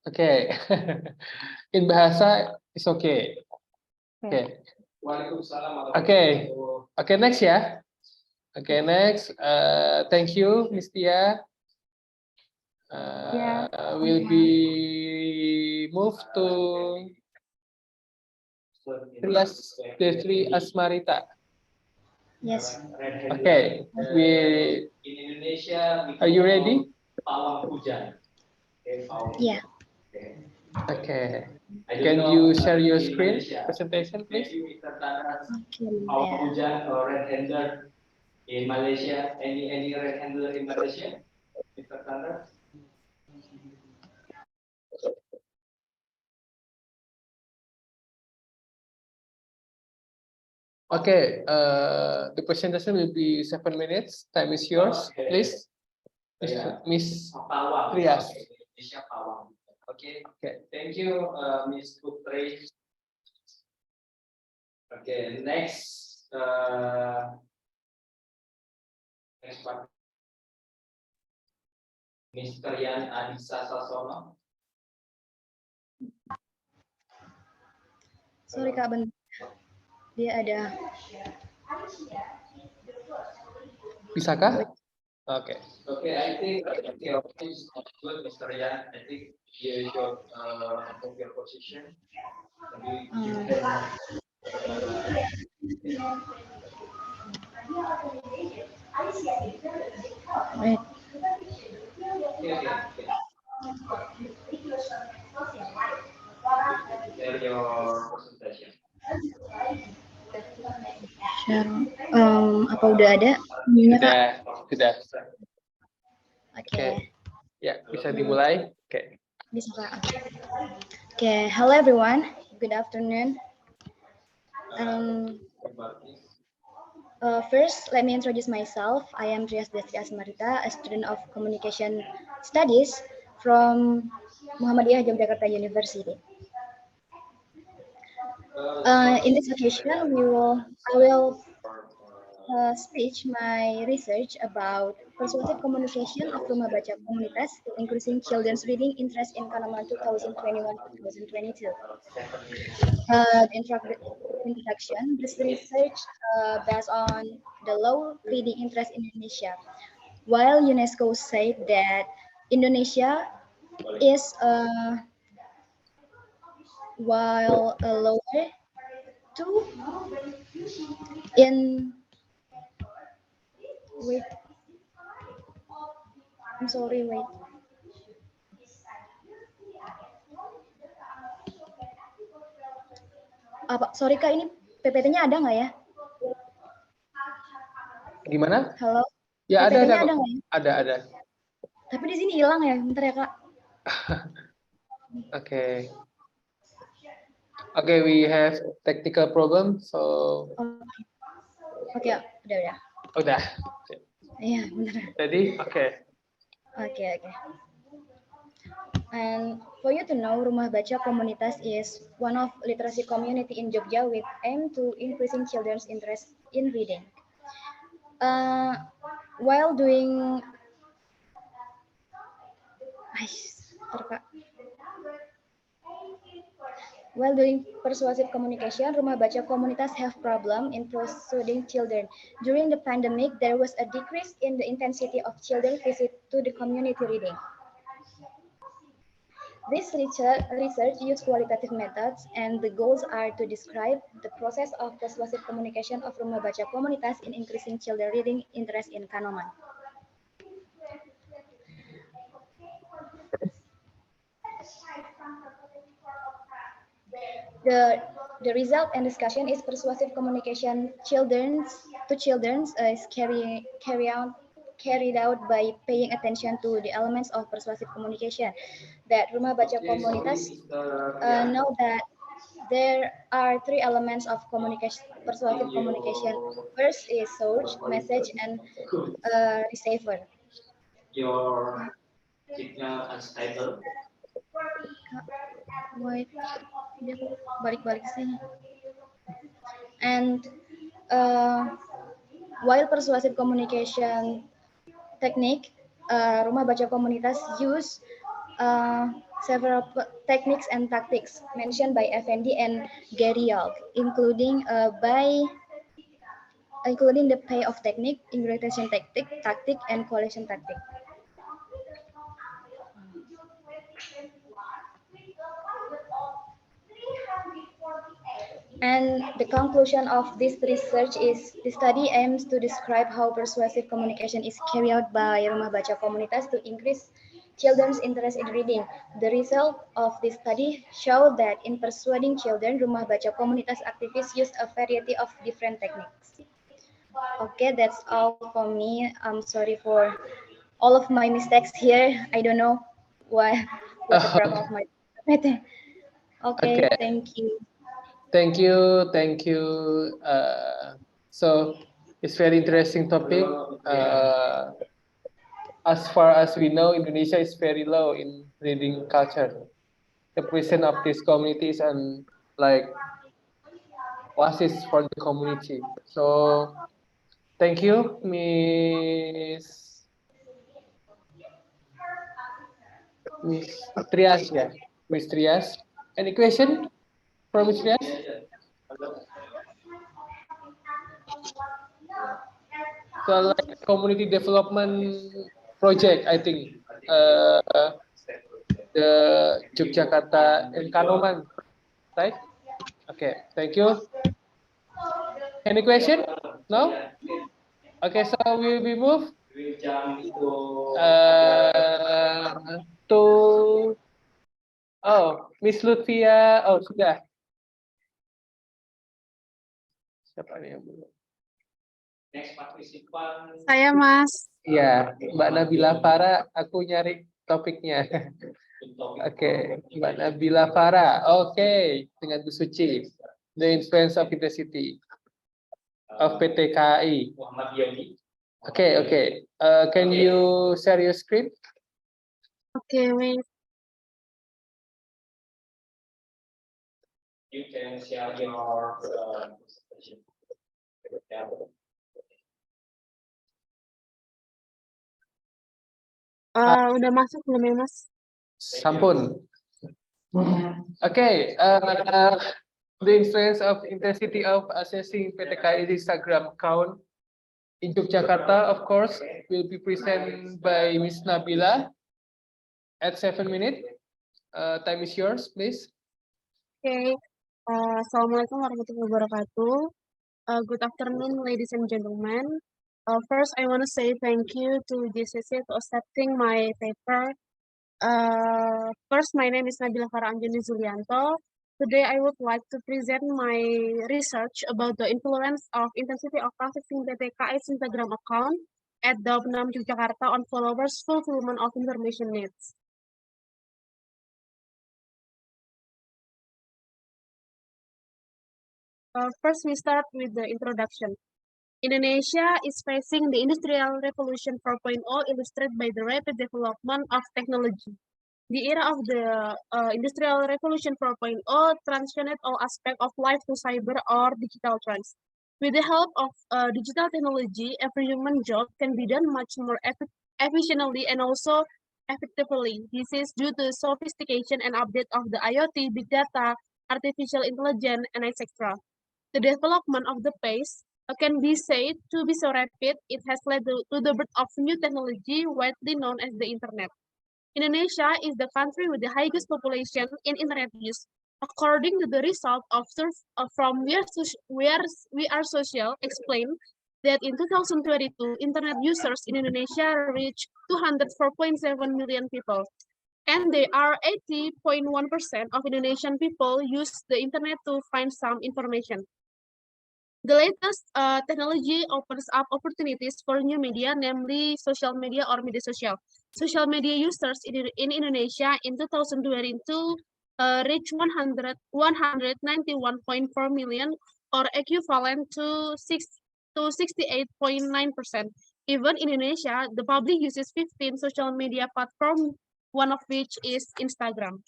Okay. In bahasa is okay. Okay. Okay. Okay, next ya. Okay, next. Thank you, Miss Tia. Will be moved to Desri Asmarita. Yes. Okay, In Indonesia, are you ready? pawang hujan. Yeah. Okay. Can you share your screen presentation, please? Pawang hujan or red-hander in Malaysia? Any red-hander in Malaysia? Mr. Thunder? Okay, the presentation will be 7 minutes. Time is yours, please. Miss Trias. Okay. Thank you, Miss Putri. Okay, next one. Mr. Yan Adisa Sasono. Sorry Kak, bentar. Dia ada. Bisakah? Okay. Okay, I think your is not good, Mr. Yan. I think you should move your position. Maybe you can. Wait. Okay. Share your presentation. Share. Apa udah ada? Sudah. Okay. Ya, bisa dimulai. Okay. Bisa Kak. Okay. Hello everyone. Good afternoon. First, let me introduce myself. I am Trias Desri Asmarita, a student of Communication Studies from Muhammadiyah Yogyakarta University. In this occasion, I will speak my research about persuasive communication of Rumah Baca Komunitas to increasing children's reading interest in Kanaman 2021-2022. Introduction. This research based on the low reading interest in Indonesia. While UNESCO said that Indonesia is while lower to in wait. I'm sorry, wait. Apa? Sorry Kak, ini PPT-nya ada nggak ya? Gimana? Halo? Ya ada PPT-nya kok. ada nggak ya? Ada. Tapi di sini hilang ya, bentar ya Kak. Okay. Okay, we have technical problem, so Oke, udah. udah. Iya, bentar. Jadi, oke. Oke. And for you to know, Rumah Baca Komunitas is one of literacy community in Jogja with aim to increasing children's interest in reading. While doing persuasive communication, Rumah Baca Komunitas have problem in persuading children. During the pandemic, there was a decrease in the intensity of children visit to the community reading. This research use qualitative methods, and the goals are to describe the process of persuasive communication of Rumah Baca Komunitas in increasing children reading interest in Kanoman. The result and discussion is persuasive communication to children is carried out by paying attention to the elements of persuasive communication. That Rumah Baca Komunitas know that there are three elements of persuasive communication. First is source, message, and receiver. Your signal unstable. Wait, balik sini. And while persuasive communication technique, Rumah Baca Komunitas use several techniques and tactics mentioned by Effendi and Gary Yalk, including the payoff technique, ingredient tactic, and collection tactic. And the conclusion of this research is the study aims to describe how persuasive communication is carried out by Rumah Baca Komunitas to increase children's interest in reading. The result of this study show that in persuading children, Rumah Baca Komunitas activists use a variety of different techniques. Okay, that's all for me. I'm sorry for all of my mistakes here. I don't know what the problem of my Okay, thank you. Thank you. So it's very interesting topic. As far as we know, Indonesia is very low in reading culture. The presence of these communities and like oasis for the community. So thank you, Miss Trias. Yeah, Miss Trias. Any question from Miss Trias? So like community development project, I think the Yogyakarta and Kanoman, right? Okay, thank you. Any question? No? Okay, so we move to Miss Lutfia. Oh, sudah. Siapa nih yang belum? Next participant. Saya, Mas. Ya, Mbak Nabila Farah, aku nyari topiknya. Oke, Mbak Nabila Farah. Oke, dengan Bu Suci. The influence of intensity of PTKI. Okay. Can you share your screen? Oke, wait. You can share your presentation. Udah masuk belum ya, Mas? Sampun. Okay. The influence of intensity of assessing PTKI Instagram account in Yogyakarta, of course, will be presented by Miss Nabila at 7 minutes. Time is yours, please. Oke. Assalamualaikum warahmatullahi wabarakatuh. Good afternoon, ladies and gentlemen. First, I want to say thank you to GCC for accepting my paper. First, my name is Nabila Farah Anjani Zulianto. Today, I would like to present my research about the influence of intensity of accessing PTKI's Instagram account at Daopnam Yogyakarta on followers' fulfillment of information needs. First, we start with the introduction. Indonesia is facing the Industrial Revolution 4.0, illustrated by the rapid development of technology. The era of the Industrial Revolution 4.0 transitioned all aspects of life to cyber or digital trends. With the help of digital technology, every human job can be done much more efficiently and also effectively. This is due to sophistication and update of the IoT, big data, artificial intelligence, and etc. The development of the pace can be said to be so rapid, it has led to the birth of new technology widely known as the internet. Indonesia is the country with the highest population in internet use. According to the result of from where we are social explained that in 2022, internet users in Indonesia reached 204.7 million people. And they are 80.1% of Indonesian people use the internet to find some information. The latest technology opens up opportunities for new media, namely social media or media social. Social media users in Indonesia in 2022 reached 191.4 million, or equivalent to 68.9%. Even in Indonesia, the public uses 15 social media platforms, one of which is Instagram.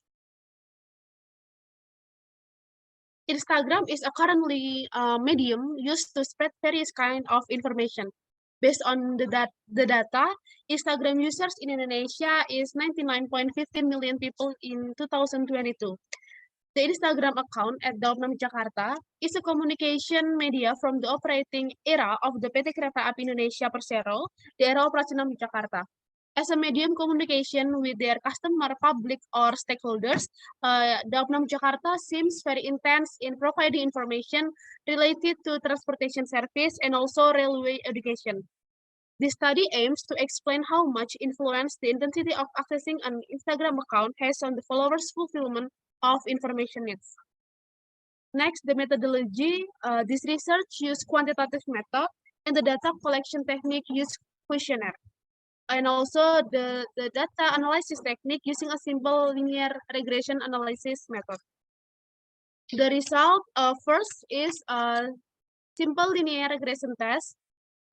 Instagram is a currently medium used to spread various kinds of information. Based on the data, Instagram users in Indonesia is 99.15 million people in 2022. The Instagram account at Daopnam Jakarta is a communication media from the operating era of the PT Kereta Api Indonesia Persero, the era operasional Jakarta. As a medium communication with their customer, public, or stakeholders, Daopnam Jakarta seems very intense in providing information related to transportation service and also railway education. This study aims to explain how much influence the intensity of accessing an Instagram account has on the followers' fulfillment of information needs. Next, the methodology. This research used quantitative method and the data collection technique used questionnaire. And also the data analysis technique using a simple linear regression analysis method. The result first is a simple linear regression test.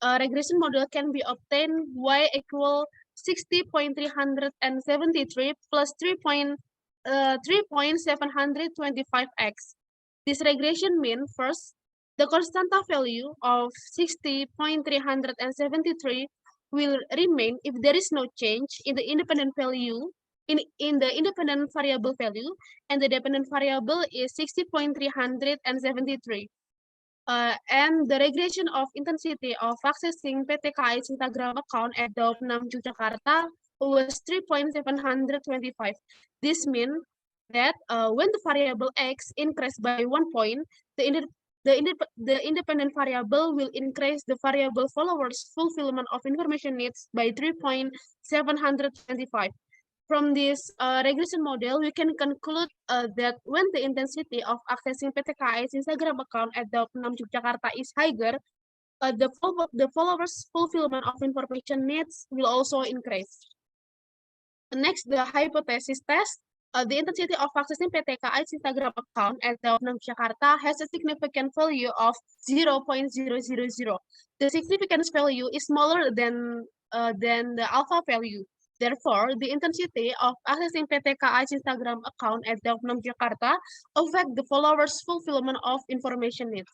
A regression model can be obtained y equal 60.373 plus 3.725x. This regression means first, the constanta value of 60.373 will remain if there is no change in the independent value in the independent variable value, and the dependent variable is 60.373. And the regression of intensity of accessing PTKI's Instagram account at Daopnam Yogyakarta was 3.725. This means that when the variable x increased by 1 point, the independent variable will increase the variable followers' fulfillment of information needs by 3.725. From this regression model, we can conclude that when the intensity of accessing PTKI's Instagram account at Daopnam Yogyakarta is higher, the followers' fulfillment of information needs will also increase. Next, the hypothesis test. The intensity of accessing PTKI's Instagram account at Daopnam Jakarta has a significant value of 0.000. The significance value is smaller than the alpha value. Therefore, the intensity of accessing PTKI's Instagram account at Daopnam Jakarta affect the followers' fulfillment of information needs.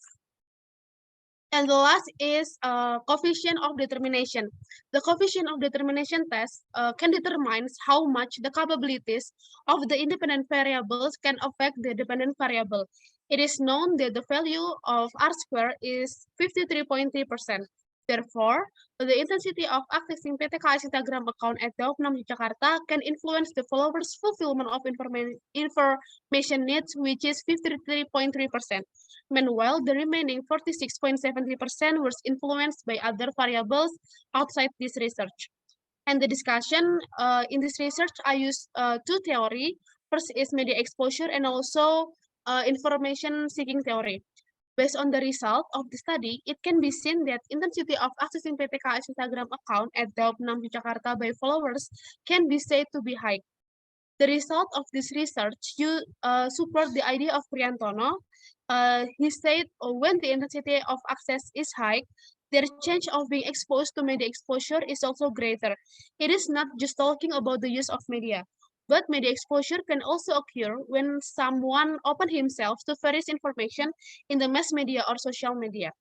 And the last is coefficient of determination. The coefficient of determination test can determine how much the capabilities of the independent variables can affect the dependent variable. It is known that the value of R squared is 53.3%. Therefore, the intensity of accessing PTK Instagram account at Daup 6 Jakarta can influence the followers' fulfillment of information needs, which is 53.3%. Meanwhile, the remaining 46.70% was influenced by other variables outside this research. And the discussion in this research, I use two theory. First is media exposure and also information seeking theory. Based on the result of the study, it can be seen that intensity of accessing PTK's Instagram account at Daup 6 Jakarta by followers can be said to be high. The result of this research support the idea of Priantono. He said when the intensity of access is high, their chance of being exposed to media exposure is also greater. It is not just talking about the use of media, but media exposure can also occur when someone open himself to various information in the mass media or social media.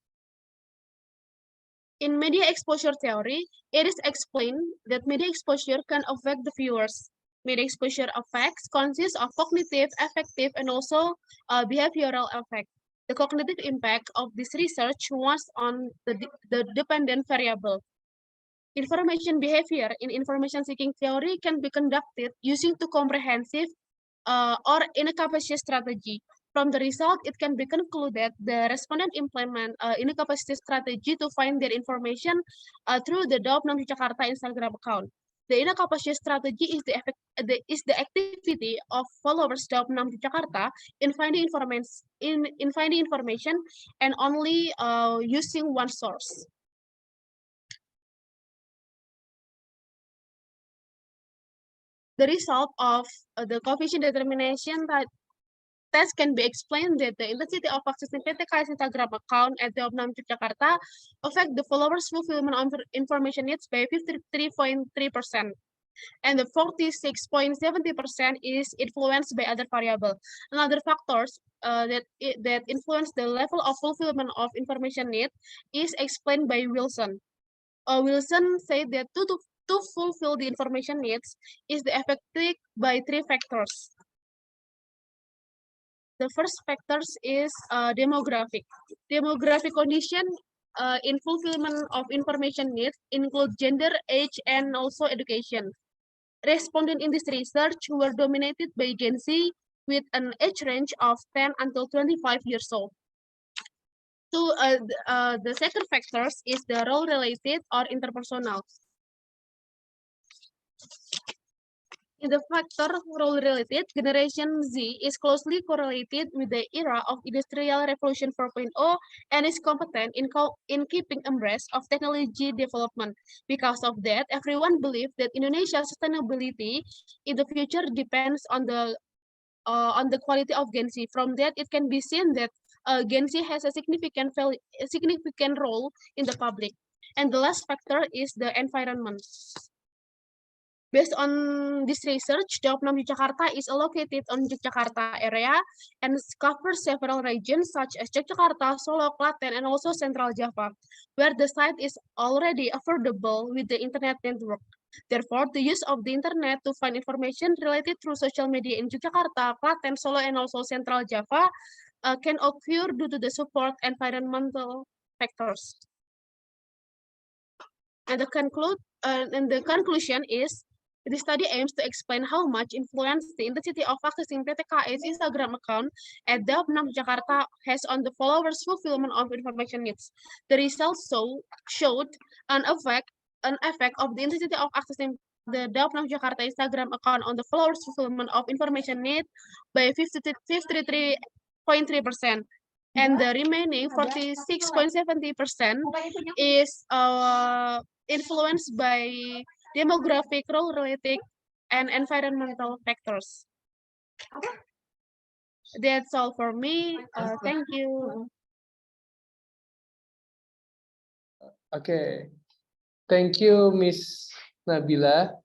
In media exposure theory, it is explained that media exposure can affect the viewers. Media exposure effects consist of cognitive, affective, and also behavioral effect. The cognitive impact of this research was on the dependent variable. Information behavior in information-seeking theory can be conducted using two comprehensive or incapacity strategy. From the result, it can be concluded the respondent implement incapacity strategy to find their information through the Daup 6 Jakarta Instagram account. The incapacity strategy is the activity of followers Daup 6 Jakarta in finding information and only using one source. The result of the coefficient determination test can be explained that the intensity of accessing PTK's Instagram account at the 6 Jakarta affect the followers' fulfillment of information needs by 53.3%. And the 46.70% is influenced by other variables. Another factors that influence the level of fulfillment of information need is explained by Wilson. Wilson said that to fulfill the information needs is affected by three factors. The first factors is demographic. Demographic condition in fulfillment of information needs include gender, age, and also education. Respondents in this research were dominated by Gen Z with an age range of 10 until 25 years old. The second factors is the role-related or interpersonal. In the factor role-related, Generation Z is closely correlated with the era of Industrial Revolution 4.0 and is competent in keeping abreast of technology development. Because of that, everyone believes that Indonesia's sustainability in the future depends on the quality of Gen Z. From that, it can be seen that Gen Z has a significant role in the public. And the last factor is the environment. Based on this research, Daup 6 Jakarta is located on Yogyakarta area and covers several regions such as Yogyakarta, Solo, Klaten, and also Central Java, where the site is already affordable with the internet network. Therefore, the use of the internet to find information related through social media in Yogyakarta, Klaten, Solo, and also Central Java can occur due to the support environmental factors. And the conclusion is, the study aims to explain how much influence the intensity of accessing PTK's Instagram account at Daup 6 Jakarta has on the followers' fulfillment of information needs. The results showed an effect of the intensity of accessing the Daup 6 Jakarta Instagram account on the followers' fulfillment of information needs by 53.3%. And the remaining 46.70% is influenced by demographic, role-related, and environmental factors. That's all for me. Thank you. Okay, thank you, Miss Nabila.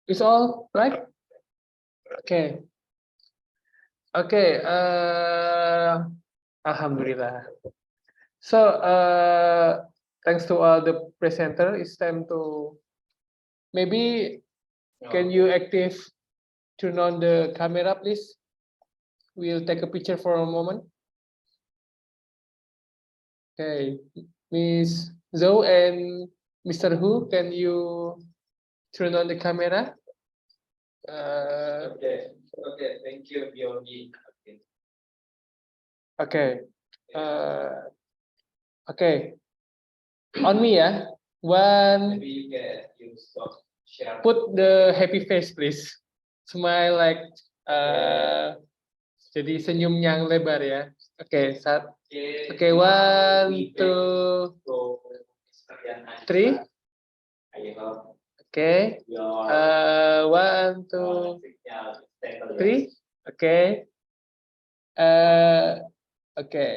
It's all right? Okay. Okay. Alhamdulillah. So, thanks to all the presenter. It's time to maybe can you turn on the camera, please? We'll take a picture for a moment. Okay, Miss Zoe and Mr. Hu, can you turn on the camera? Okay, thank you, Bioni. Okay. Okay. On me ya. One. Maybe you stop share. Put the happy face, please. Smile like. Jadi senyum yang lebar ya. Oke, Oke, 1, 2, 3. Oke. 1, 2, 3. Oke. Oke.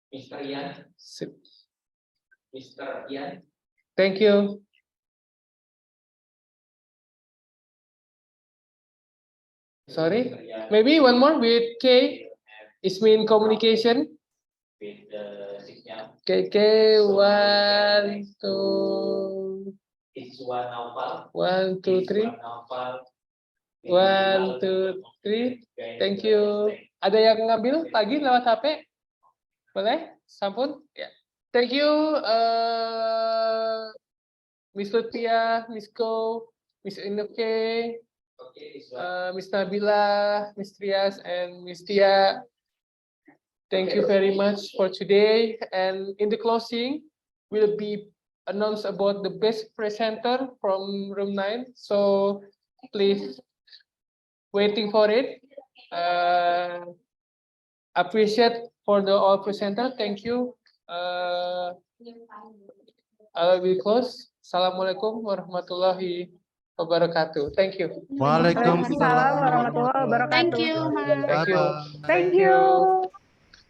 Mr. Ian. Mr. Ian. Thank you. Sorry, maybe one more with K. It's mean communication. With the signal. K, 1, 2. It's one alpha. 1, 2, 3. 1, 2, 3. Thank you. Ada yang ngambil lagi lewat HP? Boleh? Sampun? Ya. Thank you, Miss Lutfia, Miss Ko, Miss Inoke, Miss Nabila, Miss Trias, and Miss Tia. Thank you very much for today. And in the closing, will be announced about the best presenter from room 9. So please waiting for it. Appreciate for the all presenter. Thank you. I will close. Assalamualaikum warahmatullahi wabarakatuh. Thank you. Waalaikumsalam warahmatullahi wabarakatuh. Thank you, Mas. Thank you. Thank you.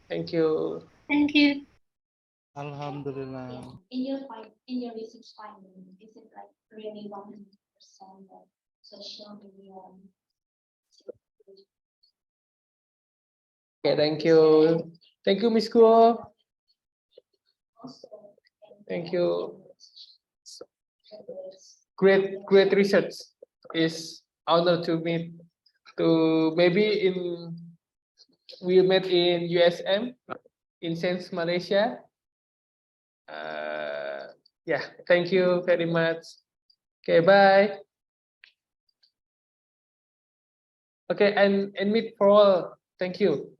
Thank you. Thank you. Alhamdulillah. In your research finding, is it like really 100% of social media? Okay, thank you. Thank you, Miss Kuo. Thank you. Great research. Is honor to meet. To maybe we met in USM, in Sense Malaysia. Yeah, thank you very much. Okay, bye. Okay, and meet for all. Thank you.